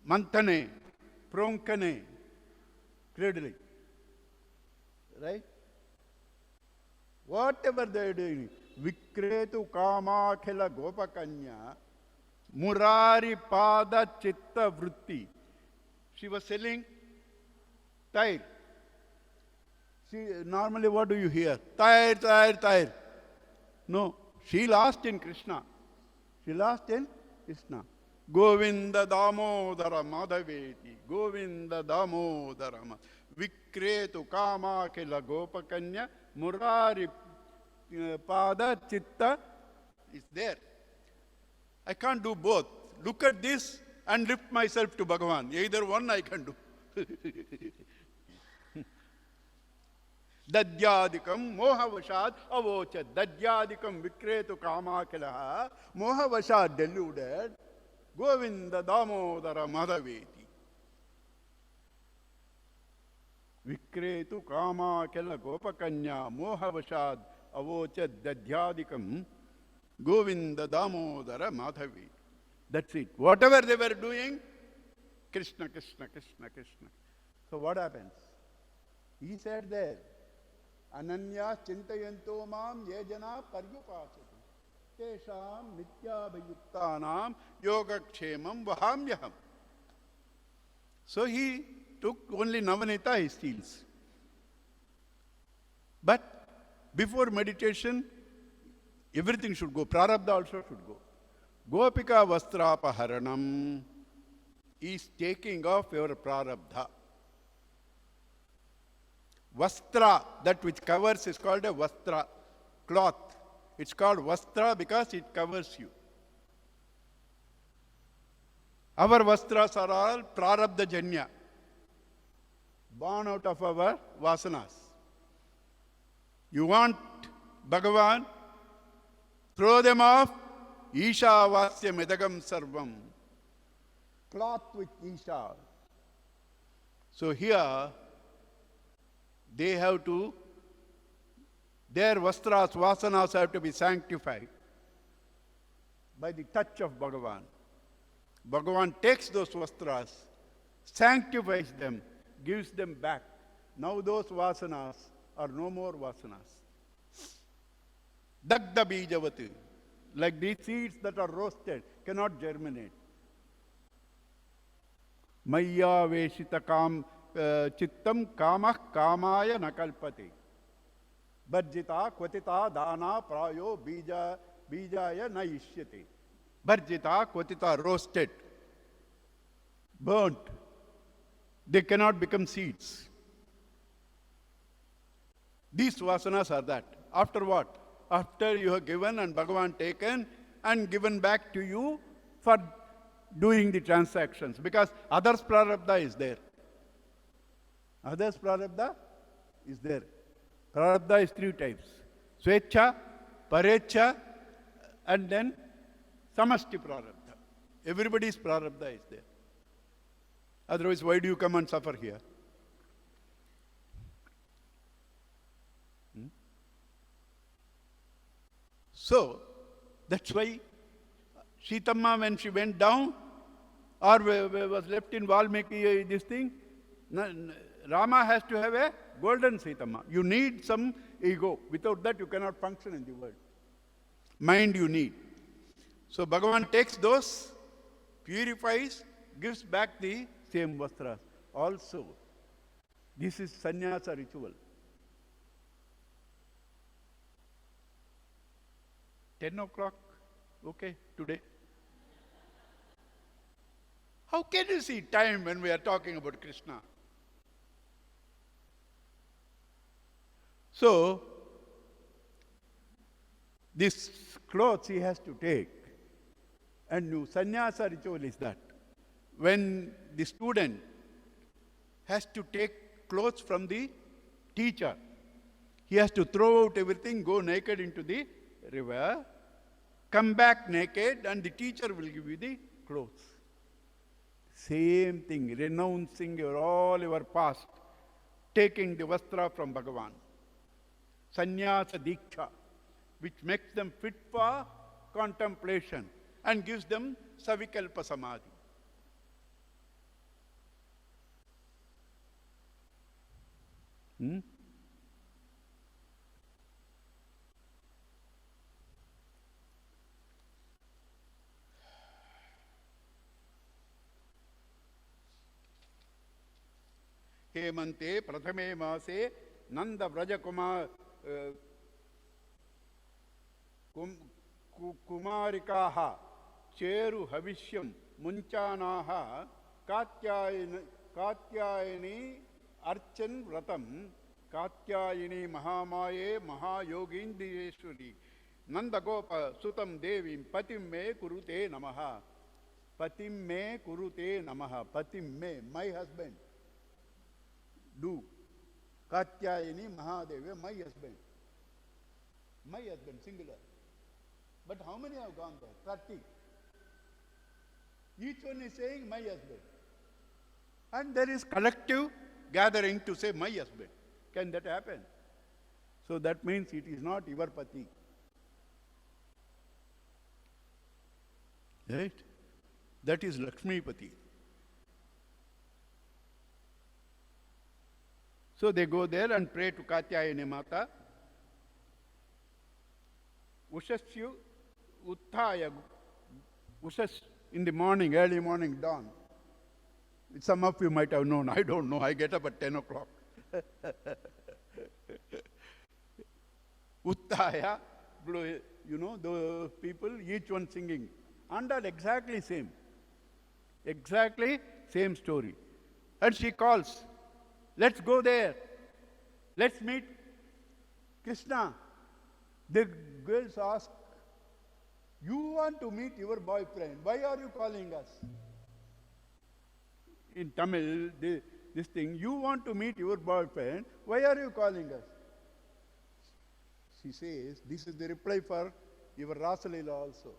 mantane, pronkane, cradling. Right? Whatever they are doing, vikretu kama khela gopakanya, murari pada chitta vritti. She was selling tire. Normally what do you hear? Tire, tire, tire. No, she lost in Krishna. She lost in Krishna. Govinda Damodara Madhaveti. Govinda Damodara Madhaveti. Vikretu Kama Kila Gopakanya. Murari Pada Chitta is there. I can't do both. Look at this and lift myself to Bhagavan. Either one I can do. Dadyadikam mohavashad avochat. Dadyadikam vikretu kamakilaha mohavashad deluded. Govinda Damodara Madhaveti. Vikretu kamakila gopakanya mohavashad avochat dadyadikam Govinda Damodara Madhaveti. That's it. Whatever they were doing, Krishna, Krishna, Krishna, Krishna. So what happens? He said there, Ananya chintayanto mam yejana paryupasati tesham nityabhayuktanam yogakshemam vahamyaham. So he took only Navanita he steals. But before meditation, everything should go. Prarabdha also should go. Gopika vastrapaharanam is taking off your prarabdha. Vastra, that which covers, is called a vastra, cloth. It's called vastra because it covers you. Our vastras are all prarabdha janya, born out of our vasanas. You want Bhagavan? Throw them off. Isha vasya medagam sarvam. Cloth with Isha. So here, they have to, their vastras, vasanas have to be sanctified by the touch of Bhagavan. Bhagavan takes those vastras, sanctifies them, gives them back. Now those vasanas are no more vasanas. Dagda bijavati, like these seeds that are roasted, cannot germinate. Maya veshita kam chittam kamah kamaya nakalpati. Barjita kvatita dana prayo bijaya na ishyati. Barjita kvatita, roasted, burnt. They cannot become seeds. These vasanas are that. After what? After you have given and Bhagavan taken and given back to you for doing the transactions. Because others prarabdha is there. Others prarabdha is there. Prarabdha is three types. Swecha, parecha, and then samasti prarabdha. Everybody's prarabdha is there. Otherwise, why do you come and suffer here? So, that's why Sitamma, when she went down, or was left in Valmiki, this thing, Rama has to have a golden Sitamma. You need some ego. Without that, you cannot function in the world. Mind you need. So, Bhagavan takes those, purifies, gives back the same vastras. Also, this is sannyasa ritual. 10 o'clock, okay, today. How can you see time when we are talking about Krishna? So, this clothes he has to take. And sannyasa ritual is that. When the student has to take clothes from the teacher, He has to throw out everything, go naked into the river, come back naked, and the teacher will give you the clothes. Same thing, renouncing all your past, taking the vastra from Bhagavan. Sannyasa Diksha, which makes them fit for contemplation and gives them Savikalpa Samadhi. Hemante Prathame Mase Nanda Vraja Kumarikaha Cheru Havishyam Munchanaha Katyayani Archan Vratam Katyayani Mahamaye Mahayogindriyeshwari Nanda Gopa Sutam Devim Patim Me Kurute Namaha. Patim Me Kurute Namaha. Patim Me, my husband. Do. Katyayani Mahadevi, my husband. My husband, singular. But how many have gone there? 30. Each one is saying, my husband. And there is collective gathering to say, my husband. Can that happen? So that means it is not your pati. Right? That is Lakshmi Pati. So they go there and pray to Katyayani Mata. Ushasyu Uttaya. Ushas in the morning, early morning, dawn. Some of you might have known. I don't know. I get up at 10 o'clock. Uttaya, you know, the people, each one singing. Under exactly same. Exactly same story. And she calls, let's go there. Let's meet Krishna. The girls ask, you want to meet your boyfriend. Why are you calling us? In Tamil, this thing, you want to meet your boyfriend. Why are you calling us? She says, this is the reply for your Rasalila also.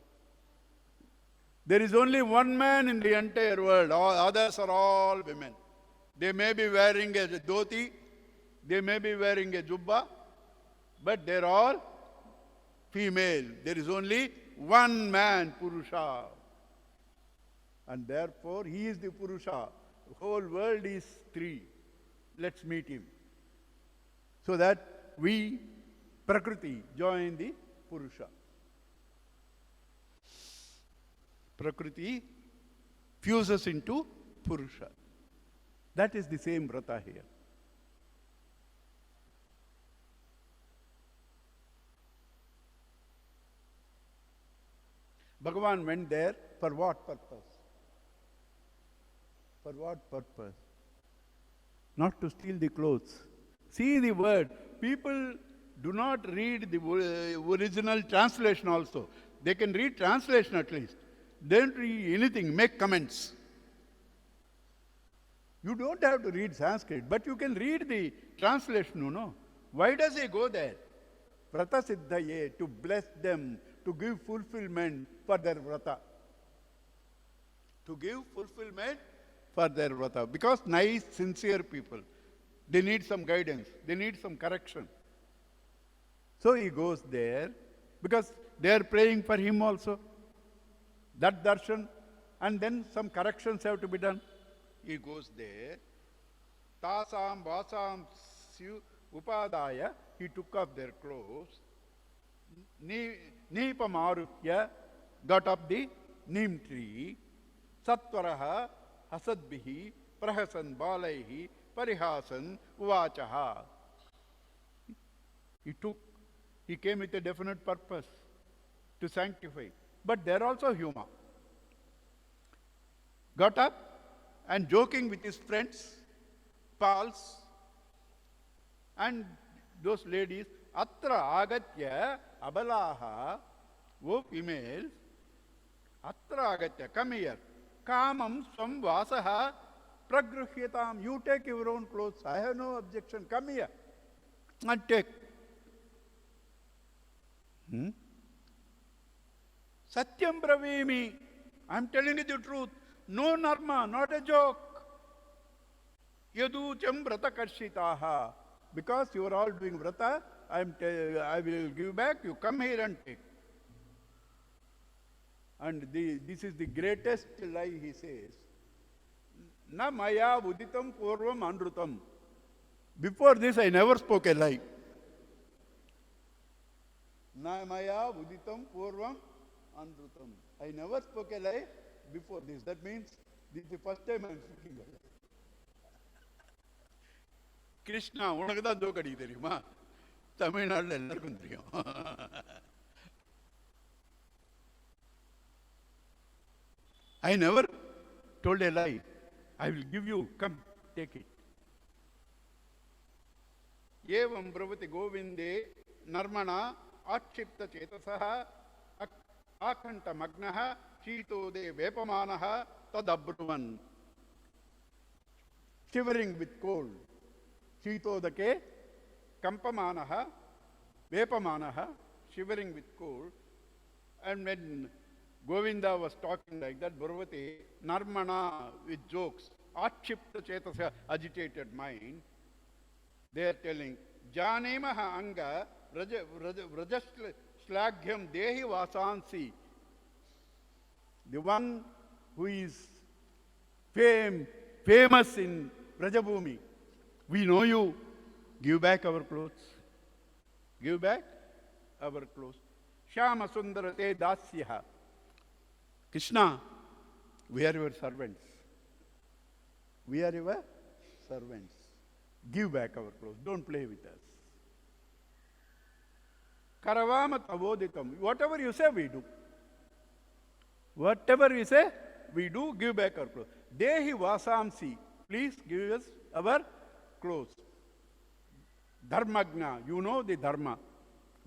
There is only one man in the entire world. All others are all women. They may be wearing a dhoti, they may be wearing a jubba, but they're all female. There is only one man, Purusha. And therefore, he is the Purusha. The whole world is three. Let's meet him. So that we, Prakriti, join the Purusha. Prakriti fuses into Purusha. That is the same vrata here. Bhagavan went there for what purpose? For what purpose? Not to steal the clothes. See the word. People do not read the original translation also. They can read translation at least. They don't read anything, make comments. You don't have to read Sanskrit, but you can read the translation, you know. Why does he go there? Vrata siddhaye, to bless them, to give fulfillment for their vrata. To give fulfillment for their vrata. Because nice, sincere people, they need some guidance, they need some correction. So he goes there, because they are praying for him also. That darshan, and then some corrections have to be done. He goes there. Tasam vasam syu upadaya, he took off their clothes. Nipamarutya, got up the neem tree. Satvaraha hasadbihi prahasan balaihi parihasan uvachaha. He came with a definite purpose to sanctify. But there also humor. Got up and joking with his friends, pals, and those ladies, Atra agatya abalaha, O females, Atra agatya, come here. Kamam swam vasaha pragruhyatam. You take your own clothes. I have no objection. Come here and take. Hmm? Satyam bravimi. I am telling you the truth. No narma, not a joke. Yaducham vrata karshitaha. Because you are all doing vrata, I will give back, you come here and take. And this is the greatest lie he says. Na maya uditam purvam anrutam. Before this I never spoke a lie. Na maya uditam purvam anrutam. I never spoke a lie before this. That means this is the first time I am speaking a lie. Krishna, உனக்கு தான் joke அடிக்க தெரியுமா? தமிழ்நாட்டில் எல்லாருக்கும் தெரியும். I never told a lie. I will give you, come, take it. Evam bravati govinde narmana akshipta chetasaha akanta magnaha chitode vepamanaha tadabruvan. Shivering with cold. Chitodake kampamanaha vepamanaha, shivering with cold. And when Govinda was talking like that, Bhagavati, Narmana, with jokes, Akshipta Chetasa, agitated mind, they are telling, Janemaha Anga, Vrajaslagyam Dehi Vasansi. The one who is famous in Vrajabhumi. We know you. Give back our clothes. Give back our clothes. Shama Sundarate Dasyaha. Krishna, we are your servants. We are your servants. Give back our clothes. Don't play with us. Karavama tavoditam. Whatever you say, we do. Whatever you say, we do. Give back our clothes. Dehi vasamsi. Please give us our clothes. Dharmagna. You know the dharma.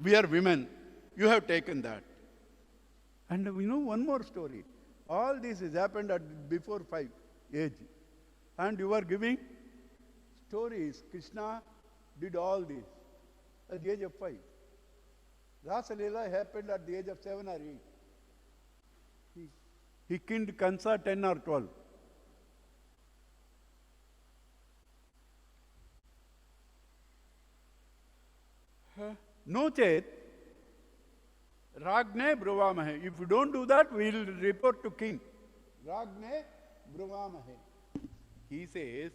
We are women. You have taken that. And we know one more story. All this has happened before 5 age. And you are giving stories. Krishna did all this at the age of 5. Rasa Leela happened at the age of 7 or 8. He killed Kansa 10 or 12. No chet. Ragne bruvamahe. If you don't do that, we will report to king. Ragne bruvamahe. He says,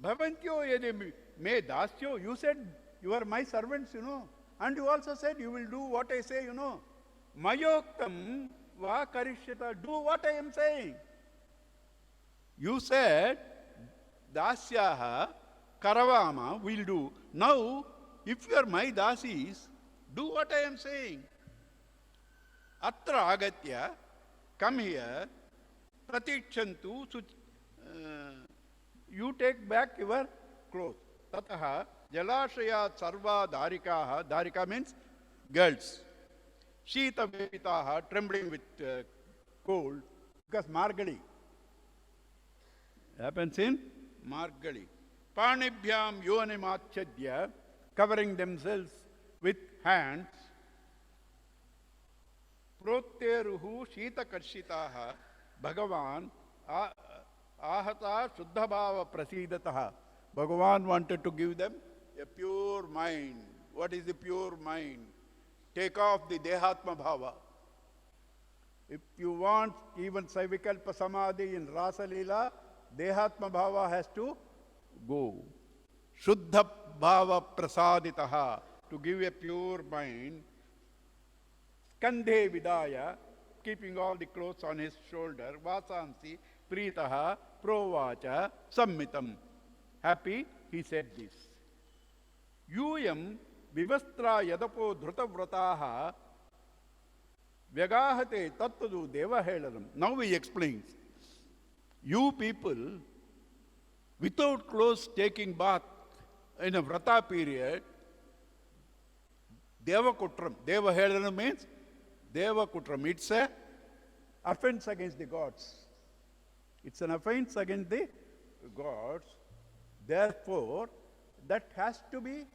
Bhavantyo yede me dasyo. You said you are my servants, you know. And you also said you will do what I say, you know. Mayoktam va karishyata. Do what I am saying. You said, dasyaha karavama will do. Now, if you are my dasis, do what I am saying. Atra agatya, come here, pratichantu, you take back your clothes. Tataha, jalashayat sarva darikaha, darika means girls. Shita vepitaha, trembling with cold, because Margali. Happens in Margali. Panibhyam yonimachadya, covering themselves with hands. Protteruhu shita karshitaha Bhagavan ahata shuddhabhava prasidataha. Bhagavan wanted to give them a pure mind. What is the pure mind? Take off the dehatma bhava. If you want even Saivikalpa Samadhi in Rasa Leela, dehatma bhava has to go. Shuddha bhava prasaditaha, to give a pure mind. Skandhe vidaya, keeping all the clothes on his shoulder. Vasansi pritaha provacha sammitam. Happy, he said this. Yuyam vivastra yadapo dhrutavrataha vyagahate tattadu devahelanam. Now he explains. You people, without clothes taking bath in a vrata period, devakutram. Devahelanam means devakutram. It's an offense against the gods. It's an offense against the gods. Therefore, that has to be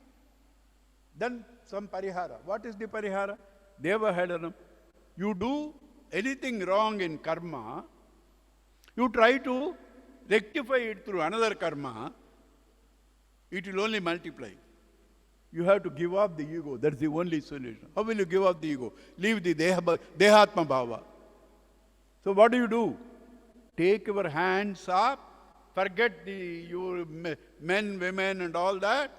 done some parihara. What is the parihara? Devahedanam. You do anything wrong in karma, you try to rectify it through another karma, it will only multiply. You have to give up the ego. That's the only solution. How will you give up the ego? Leave the dehatma bhava. So what do? Take your hands up, forget your men, women and all that,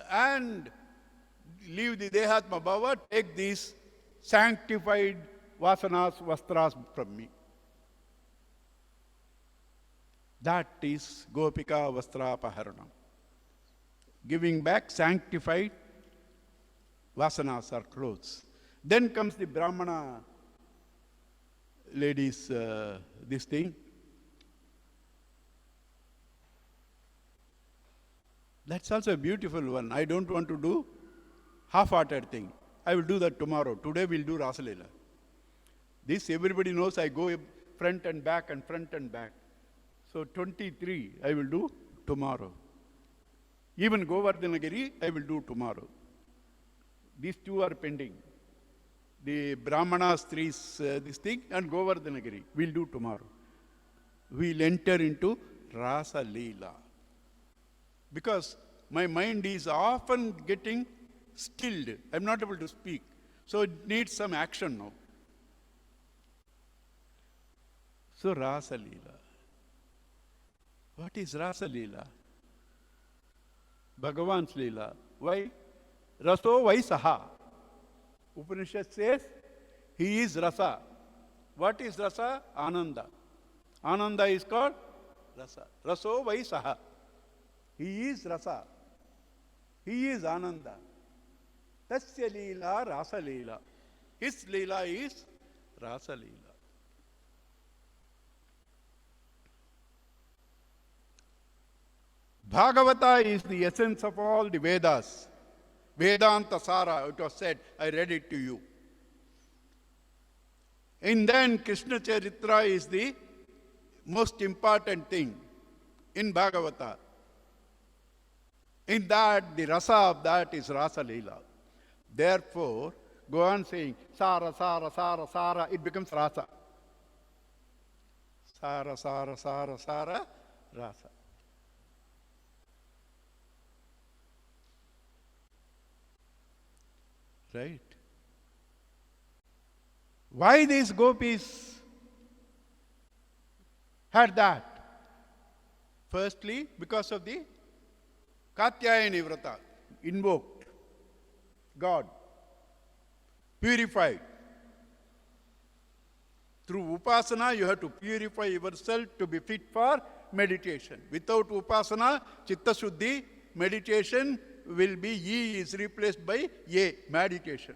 and leave the dehatma bhava, take these sanctified vasanas, vastras from me. That is Gopika Vastrapaharanam. Giving back sanctified vasanas or clothes. Then comes the Brahmana ladies, this thing. That's also a beautiful one. I don't want to do half-hearted thing. I will do that tomorrow. Today we'll do Rasalila. This everybody knows I go front and back and front and back. So 23 I will do tomorrow. Even Govardhanagiri I will do tomorrow. These two are pending. The Brahmana Stris, this thing, and Govardhanagiri we'll do tomorrow. We'll enter into Rasa Leela. Because my mind is often getting stilled. I'm not able to speak. So it needs some action now. So Rasa Leela. What is Rasa Leela? Bhagavan's Leela. Why? Raso Vaisaha. Upanishad says, he is Rasa. What is Rasa? Ananda. Ananda is called Rasa. Raso Vaisaha. He is Rasa. He is Ananda. Tasya Leela Rasa Leela. His Leela is Rasa Leela. Bhagavata is the essence of all the Vedas. Vedanta Sara, it was said, I read it to you. And then Krishna Charitra is the most important thing in Bhagavata. In that, the rasa of that is Rasa Leela. Therefore, go on saying, Sara, Sara, Sara, Sara, it becomes Rasa. Sara, Sara, Sara, Sara, Rasa. Right? Why these gopis had that? Firstly, because of the Katyayani Vrata, invoked God, purified. Through Upasana, you have to purify yourself to be fit for meditation. Without Upasana, Chitta Shuddhi, meditation will be ye is replaced by ye, meditation.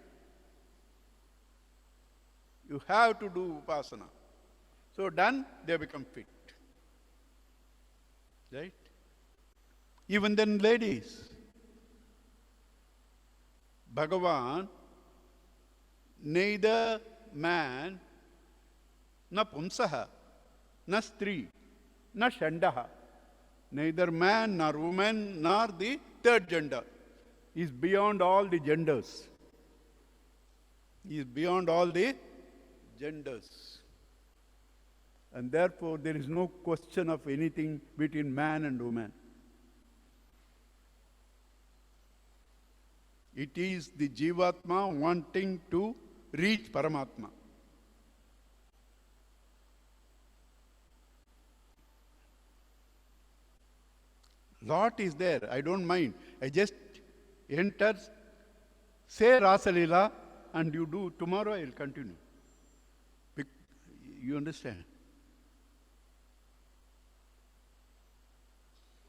You have to do Upasana. So done, they become fit. Right? Even then, ladies, Bhagavan, neither man, na pumsaha, na stri, na shandaha, neither man nor woman nor the third gender, is beyond all the genders. He is beyond all the genders. And therefore, there is no question of anything between man and woman. It is the Jivatma wanting to reach Paramatma. Lot is there, I don't mind. I just enter, say Rasa Leela, and you do. Tomorrow I will continue. You understand?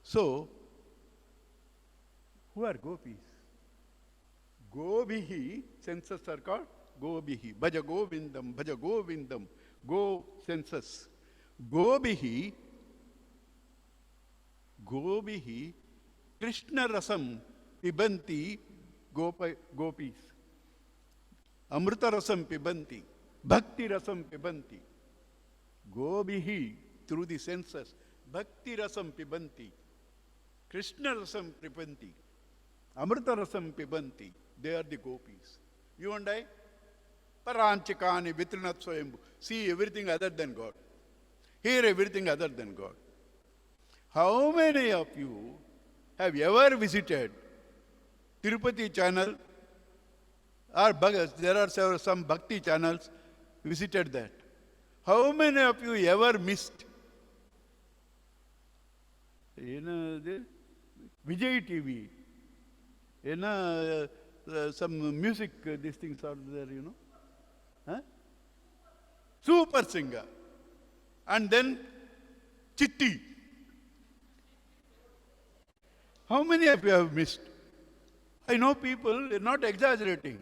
So, who are gopis? Gobihi, senses are called Gobihi. Bhaja Govindam, Bhaja Govindam. Go senses. Gobihi, Gobihi, Krishna Rasam pibanti gopis. Amrita Rasam pibanti. Bhakti Rasam pibanti. Gobihi, through the senses. Bhakti Rasam pibanti. Krishna Rasam pibanti. Amrita Rasam pibanti. They are the gopis. You and I, paranchikani vitrinatsoyambu. See everything other than God. Hear everything other than God. How many of you have ever visited Tirupati channel or there are some bhakti channels, visited that? How many of you ever missed the Vijay TV? Some music, these things are there, Huh? Super singer. And then Chitti. How many of you have missed? I know people, they're not exaggerating.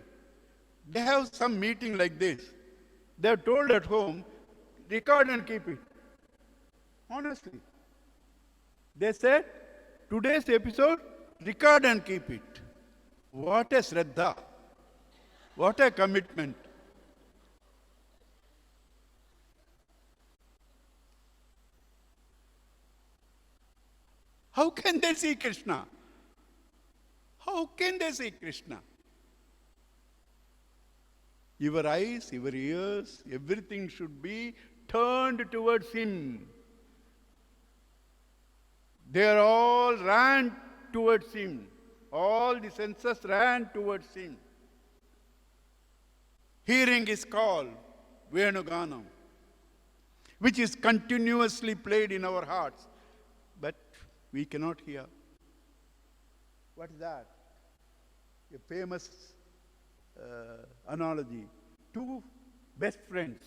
They have some meeting like this. They are told at home, record and keep it. Honestly. They said, today's episode, record and keep it. What a Shraddha. What a commitment. How can they see Krishna? How can they see Krishna? Your eyes, your ears, everything should be turned towards Him. They are all ran towards Him. All the senses ran towards Him. Hearing His call, Venuganam, which is continuously played in our hearts, but we cannot hear. What is that? A famous analogy. Two best friends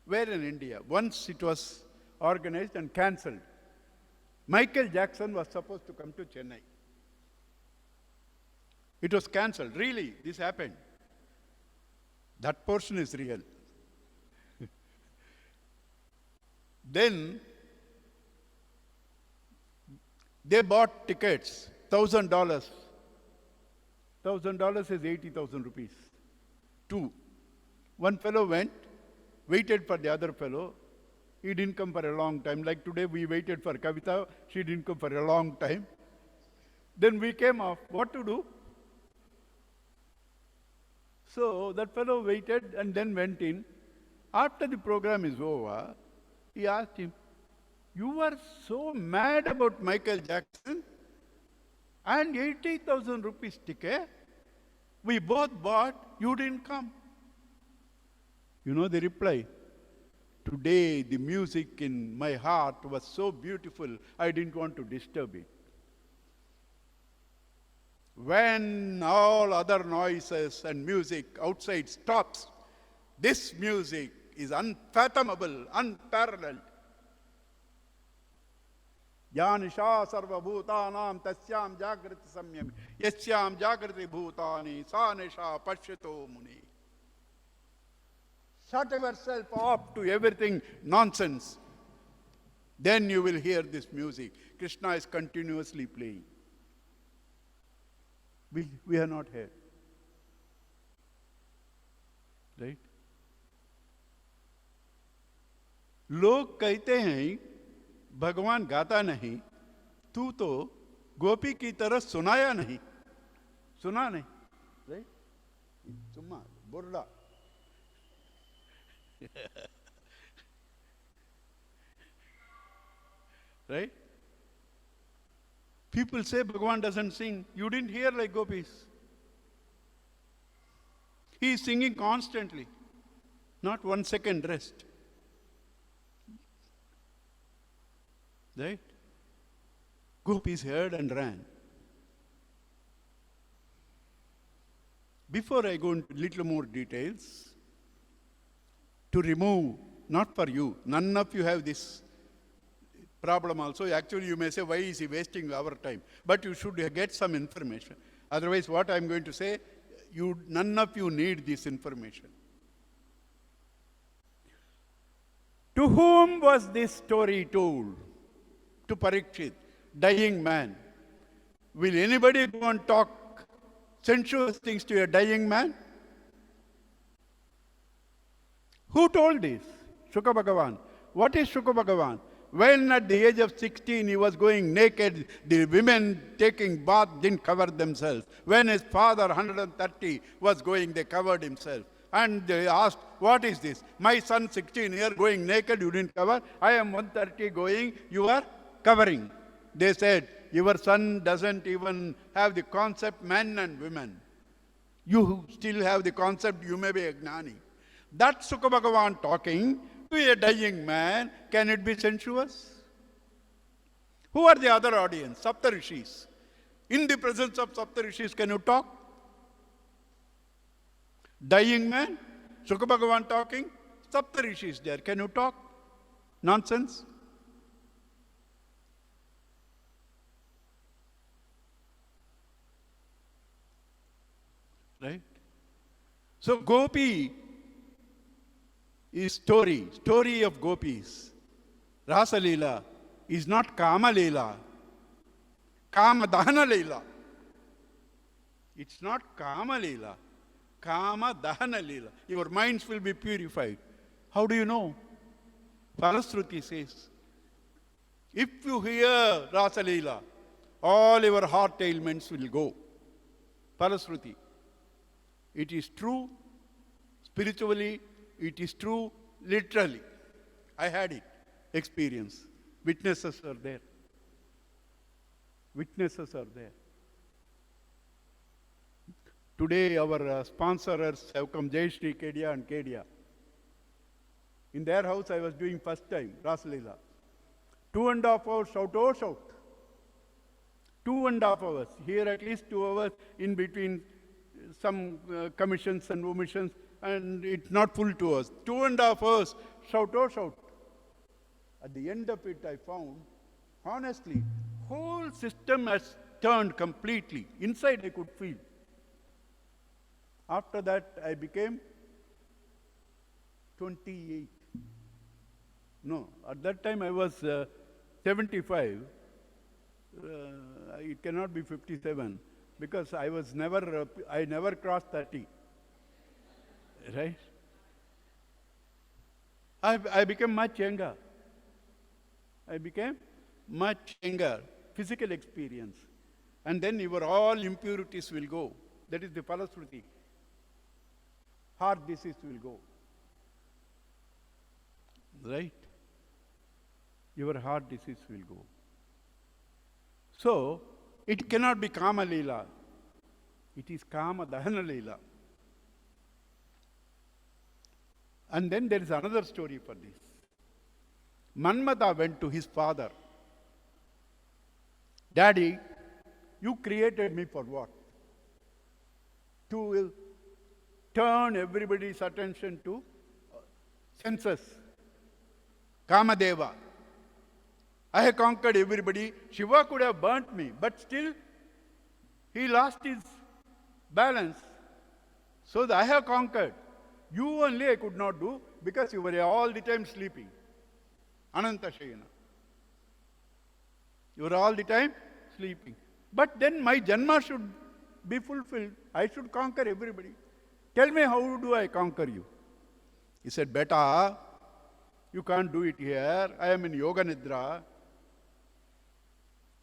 were in India. Once it was organized and cancelled. Michael Jackson was supposed to come to Chennai. It was cancelled. Really, this happened. That portion is real. Then they bought tickets, $1,000. $1,000 is 80,000 rupees. Two. One fellow went, waited for the other fellow. He didn't come for a long time. Like today we waited for Kavita, she didn't come for a long time. Then we came off. What to do? So that fellow waited and then went in. After the program is over, he asked him, "You were so mad about Michael Jackson and 80,000 rupees ticket. We both bought, you didn't come." You know the reply? "Today the music in my heart was so beautiful, I didn't want to disturb it." When all other noises and music outside stops, this music is unfathomable, unparalleled. Yanisha sarva bhutanam tasyam jagrati samyami yasyam jagrati bhutani sanisha pashyato muni. Shut yourself off to everything nonsense. Then you will hear this music. Krishna is continuously playing. We are not here. Right? लोग कहते हैं भगवान गाता नहीं, तू तो गोपी की तरह सुनाया नहीं. सुना नहीं. Right? Summa, burda. Right? People say Bhagavan doesn't sing. You didn't hear like gopis. He is singing constantly. Not 1 second rest. Right? Gopis heard and ran. Before I go into little more details, to remove, not for you, none of you have this problem also. Actually, you may say, why is he wasting our time? But you should get some information. Otherwise, what I'm going to say, none of you need this information. To whom was this story told? To Parikshit, dying man. Will anybody go and talk sensuous things to a dying man? Who told this? Shuka Bhagavan. What is Shuka Bhagavan? When at the age of 16 he was going naked, the women taking bath didn't cover themselves. When his father, 130, was going, they covered himself. And they asked, what is this? My son 16 here going naked, you didn't cover. I am 130 going, you are covering. They said, your son doesn't even have the concept men and women. You still have the concept, you may be a gnani. That's Sukha Bhagavan talking to a dying man. Can it be sensuous? Who are the other audience? Saptarishis. In the presence of Saptarishis, can you talk? Dying man, Sukha Bhagavan talking, Saptarishis there. Can you talk? Nonsense. Right? So Gopi is story of gopis. Rasa Leela is not Kama Leela, Kama Dahana Leela. It's not Kama Leela, Kama Dahana Leela. Your minds will be purified. How do you know? Parasruti says, if you hear Rasa Leela, all your heart ailments will go. Parasruti. It is true spiritually, it is true literally. I had it, experience. Witnesses are there. Witnesses are there. Today our sponsors have come, Shri, Kedia and Kedia. In their house I was doing first time, Rasa Leela. 2.5 hours, shout, oh shout. 2.5 hours. Here at least 2 hours in between some commissions and omissions, and it's not full 2 hours. 2.5 hours, shout, oh shout. At the end of it, I found, honestly, whole system has turned completely. Inside I could feel. After that, I became 28. No, at that time I was 75. It cannot be 57. Because I never crossed 30. Right? I became much younger. I became much younger. Physical experience. And then your all impurities will go. That is the Falasruti. Heart disease will go. Right? Your heart disease will go. So, it cannot be Kama Leela. It is Kama Dahana Leela. And then there is another story for this. Manmata went to his father. Daddy, you created me for what? To turn everybody's attention to senses. Kamadeva. I have conquered everybody. Shiva could have burnt me, but still he lost his balance. So I have conquered. You only I could not do because you were all the time sleeping. Ananta Shayana. You were all the time sleeping. But then my Janma should be fulfilled. I should conquer everybody. Tell me, how do I conquer you? He said, Beta, you can't do it here. I am in Yoga Nidra.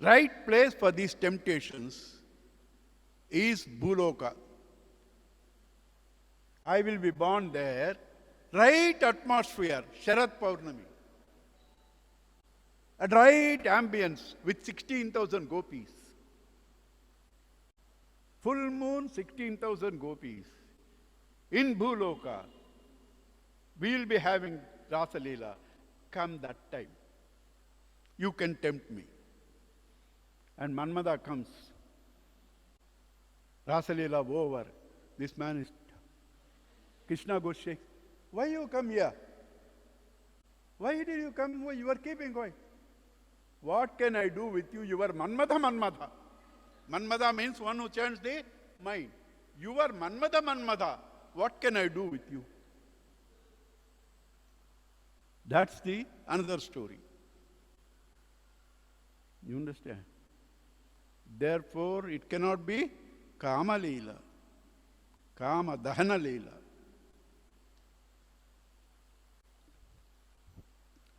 Right place for these temptations is Bhuloka. I will be born there. Right atmosphere, Sharat Paurnami. A right ambience with 16,000 gopis. Full moon, 16,000 gopis. In Bhuloka, we will be having Rasa Leela. Come that time. You can tempt me. And Manmada comes. Rasa Leela over. This man is Krishna goes shake. Why you come here? Why did you come? You are keeping going. What can I do with you? You are Manmada. Manmada means one who chants the mind. You are Manmada. What can I do with you? That's the another story. You understand? Therefore, it cannot be Kama Leela, Kama Dahana Leela.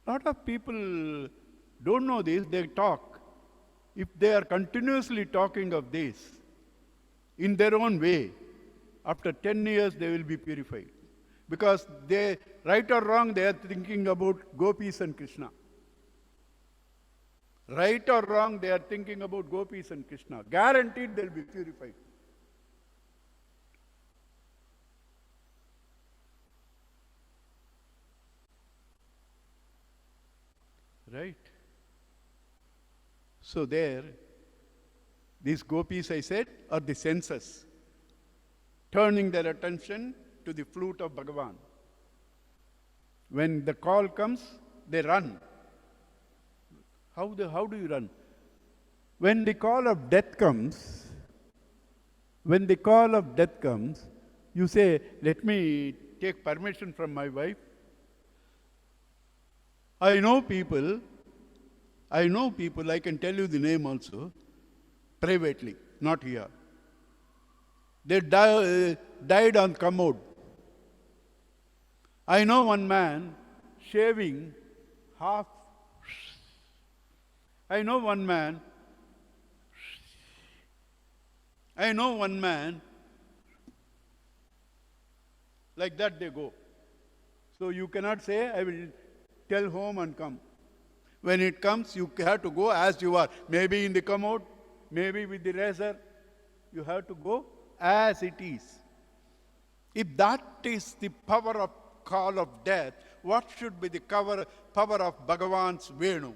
Lot of people don't know this, they talk. If they are continuously talking of this in their own way, after 10 years they will be purified. Because they, right or wrong, they are thinking about gopis and Krishna. Right or wrong, they are thinking about gopis and Krishna. Guaranteed they will be purified. Right? So there, these gopis, I said, are the senses, turning their attention to the flute of Bhagavan. When the call comes, they run. How do you run? When the call of death comes, you say, let me take permission from my wife. I know people, I can tell you the name also, privately, not here. They died on commode. I know one man shaving half. I know one man like that they go. So you cannot say, I will tell home and come. When it comes, you have to go as you are. Maybe in the commode, maybe with the razor. You have to go as it is. If that is the power of call of death, what should be the power of Bhagavan's Venu?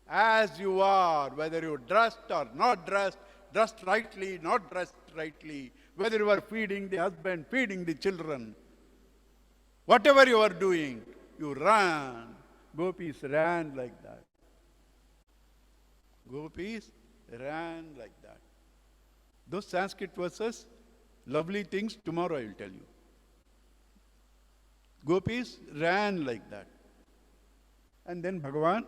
As you are, whether you are dressed or not dressed rightly, not dressed rightly, whether you are feeding the husband, feeding the children, whatever you are doing, you ran. Gopis ran like that. Gopis ran like that. Those Sanskrit verses, lovely things, tomorrow I will tell you. Gopis ran like that. And then Bhagavan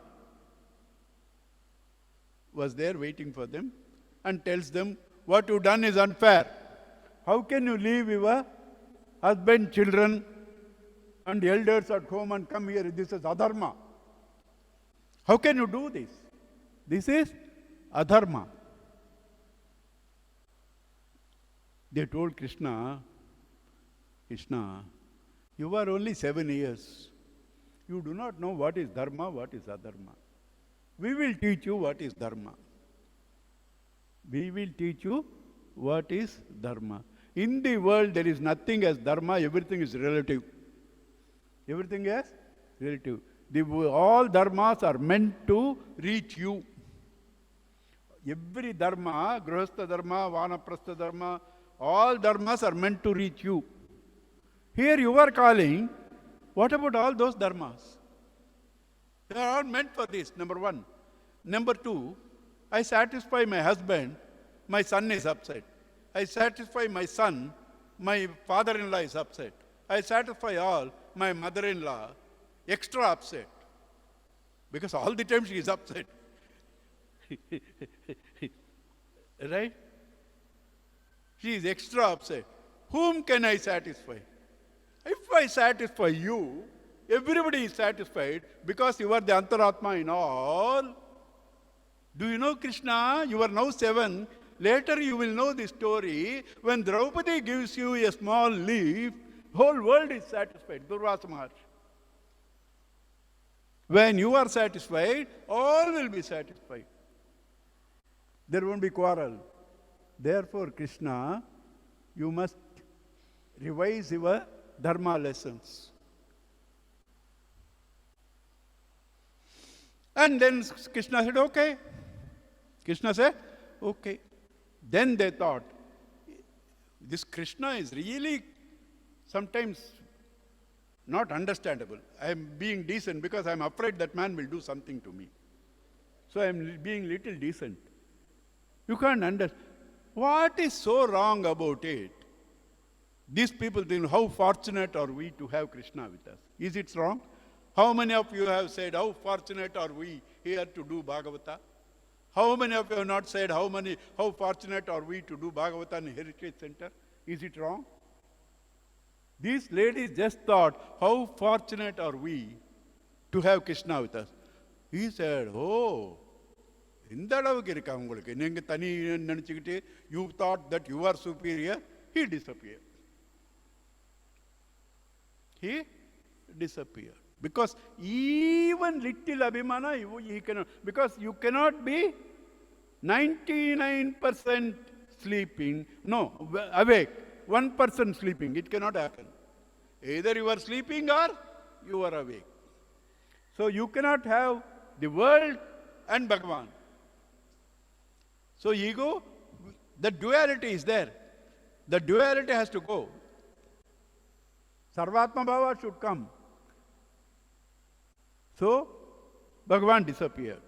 was there waiting for them and tells them, what you've done is unfair. How can you leave your husband, children, and elders at home and come here? This is adharma. How can you do this? This is adharma. They told Krishna, you are only 7 years. You do not know what is dharma, what is adharma. We will teach you what is dharma. We will teach you what is dharma. In the world, there is nothing as dharma, everything is relative. Everything is relative. All dharmas are meant to reach you. Every dharma, grihastha dharma, vanaprastha dharma, all dharmas are meant to reach you. Here you are calling, what about all those dharmas? They are all meant for this, number one. Number two, I satisfy my husband, my son is upset. I satisfy my son, my father-in-law is upset. I satisfy all, my mother-in-law, extra upset. Because all the time she is upset. Right? She is extra upset. Whom can I satisfy? If I satisfy you, everybody is satisfied because you are the Antaratma in all. Do you know Krishna? You are now 7. Later you will know the story. When Draupadi gives you a small leaf, whole world is satisfied. Durvasa Maharshi. When you are satisfied, all will be satisfied. There won't be quarrel. Therefore, Krishna, you must revise your dharma lessons. And then Krishna said, okay. Krishna said, okay. Then they thought, this Krishna is really sometimes not understandable. I am being decent because I am afraid that man will do something to me. So I am being little decent. You can't understand. What is so wrong about it? These people think, how fortunate are we to have Krishna with us? Is it wrong? How many of you have said, how fortunate are we here to do Bhagavata? How many of you have not said, how fortunate are we to do Bhagavata in Heritage Center? Is it wrong? These ladies just thought, how fortunate are we to have Krishna with us. He said, oh, இந்த அளவுக்கு இருக்கா உங்களுக்கு, நீங்க தனி நினைச்சுக்கிட்டு you thought that you are superior. He disappeared. He disappeared. Because even little abhimana, he cannot, because you cannot be 99% sleeping, no, awake, 1% sleeping. It cannot happen. Either you are sleeping or you are awake. So you cannot have the world and Bhagavan. So ego, the duality is there. The duality has to go. Sarvatma Bhava should come. So Bhagavan disappeared.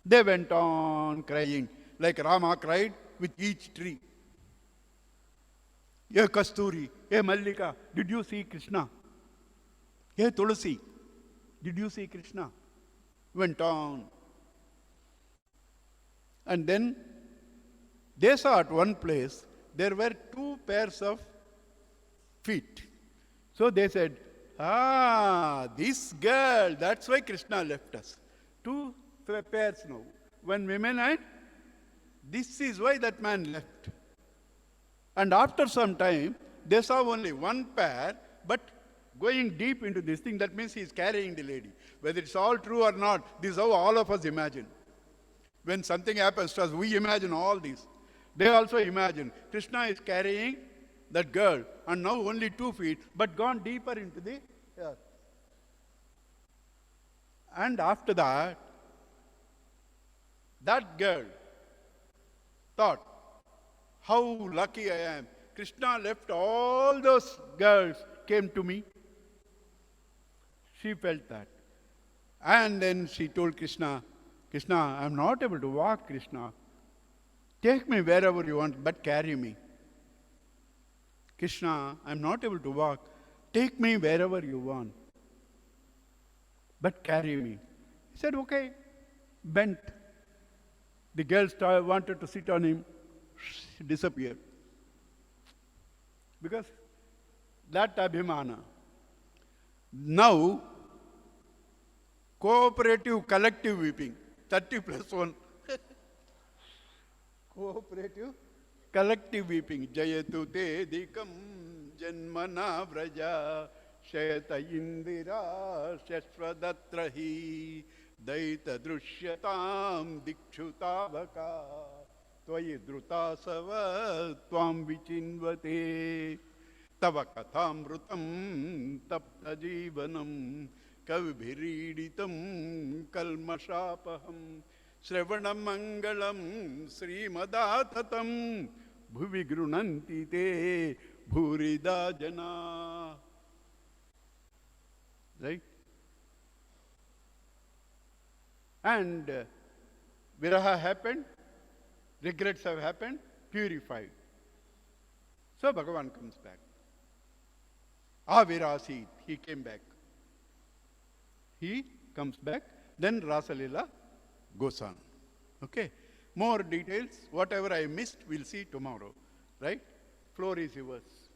They went on crying, like Rama cried with each tree. Hey Kasturi, hey Mallika, did you see Krishna? Hey Tulasi, did you see Krishna? Went on. And then they saw at one place there were 2 pairs of feet. So they said, this girl, that's why Krishna left us. 2 pairs now. One woman and this is why that man left. And after some time, they saw only 1 pair, but going deep into this thing, that means he is carrying the lady. Whether it's all true or not, this is how all of us imagine. When something happens to us, we imagine all this. They also imagine Krishna is carrying that girl, and now only 2 feet, but gone deeper into the earth. And after that, that girl thought, how lucky I am. Krishna left all those girls, came to me. She felt that. And then she told Krishna, Krishna, I am not able to walk, Krishna. Take me wherever you want, but carry me. Krishna, I am not able to walk. Take me wherever you want, but carry me. He said, okay. Bent. The girl wanted to sit on him. She disappeared. Because that abhimana. Now, cooperative collective weeping. 30 plus 1. Cooperative collective weeping. Jayatu te dikam janmana vraja shayata indira shashvadatrahi daita drushyatam dikshutavaka tvayi drutasava tvam vichinvate tava kathamrutam tapta jivanam kavibhiriditam kalmashapaham Shravanam mangalam Srimadatam bhuvi grunanti te bhurida jana. Right? And viraha happened, regrets have happened, purified. So Bhagavan comes back. Avirasit, he came back. He comes back, then Rasalila goes on. Okay? More details, whatever I missed, we'll see tomorrow. Right? Floor is yours.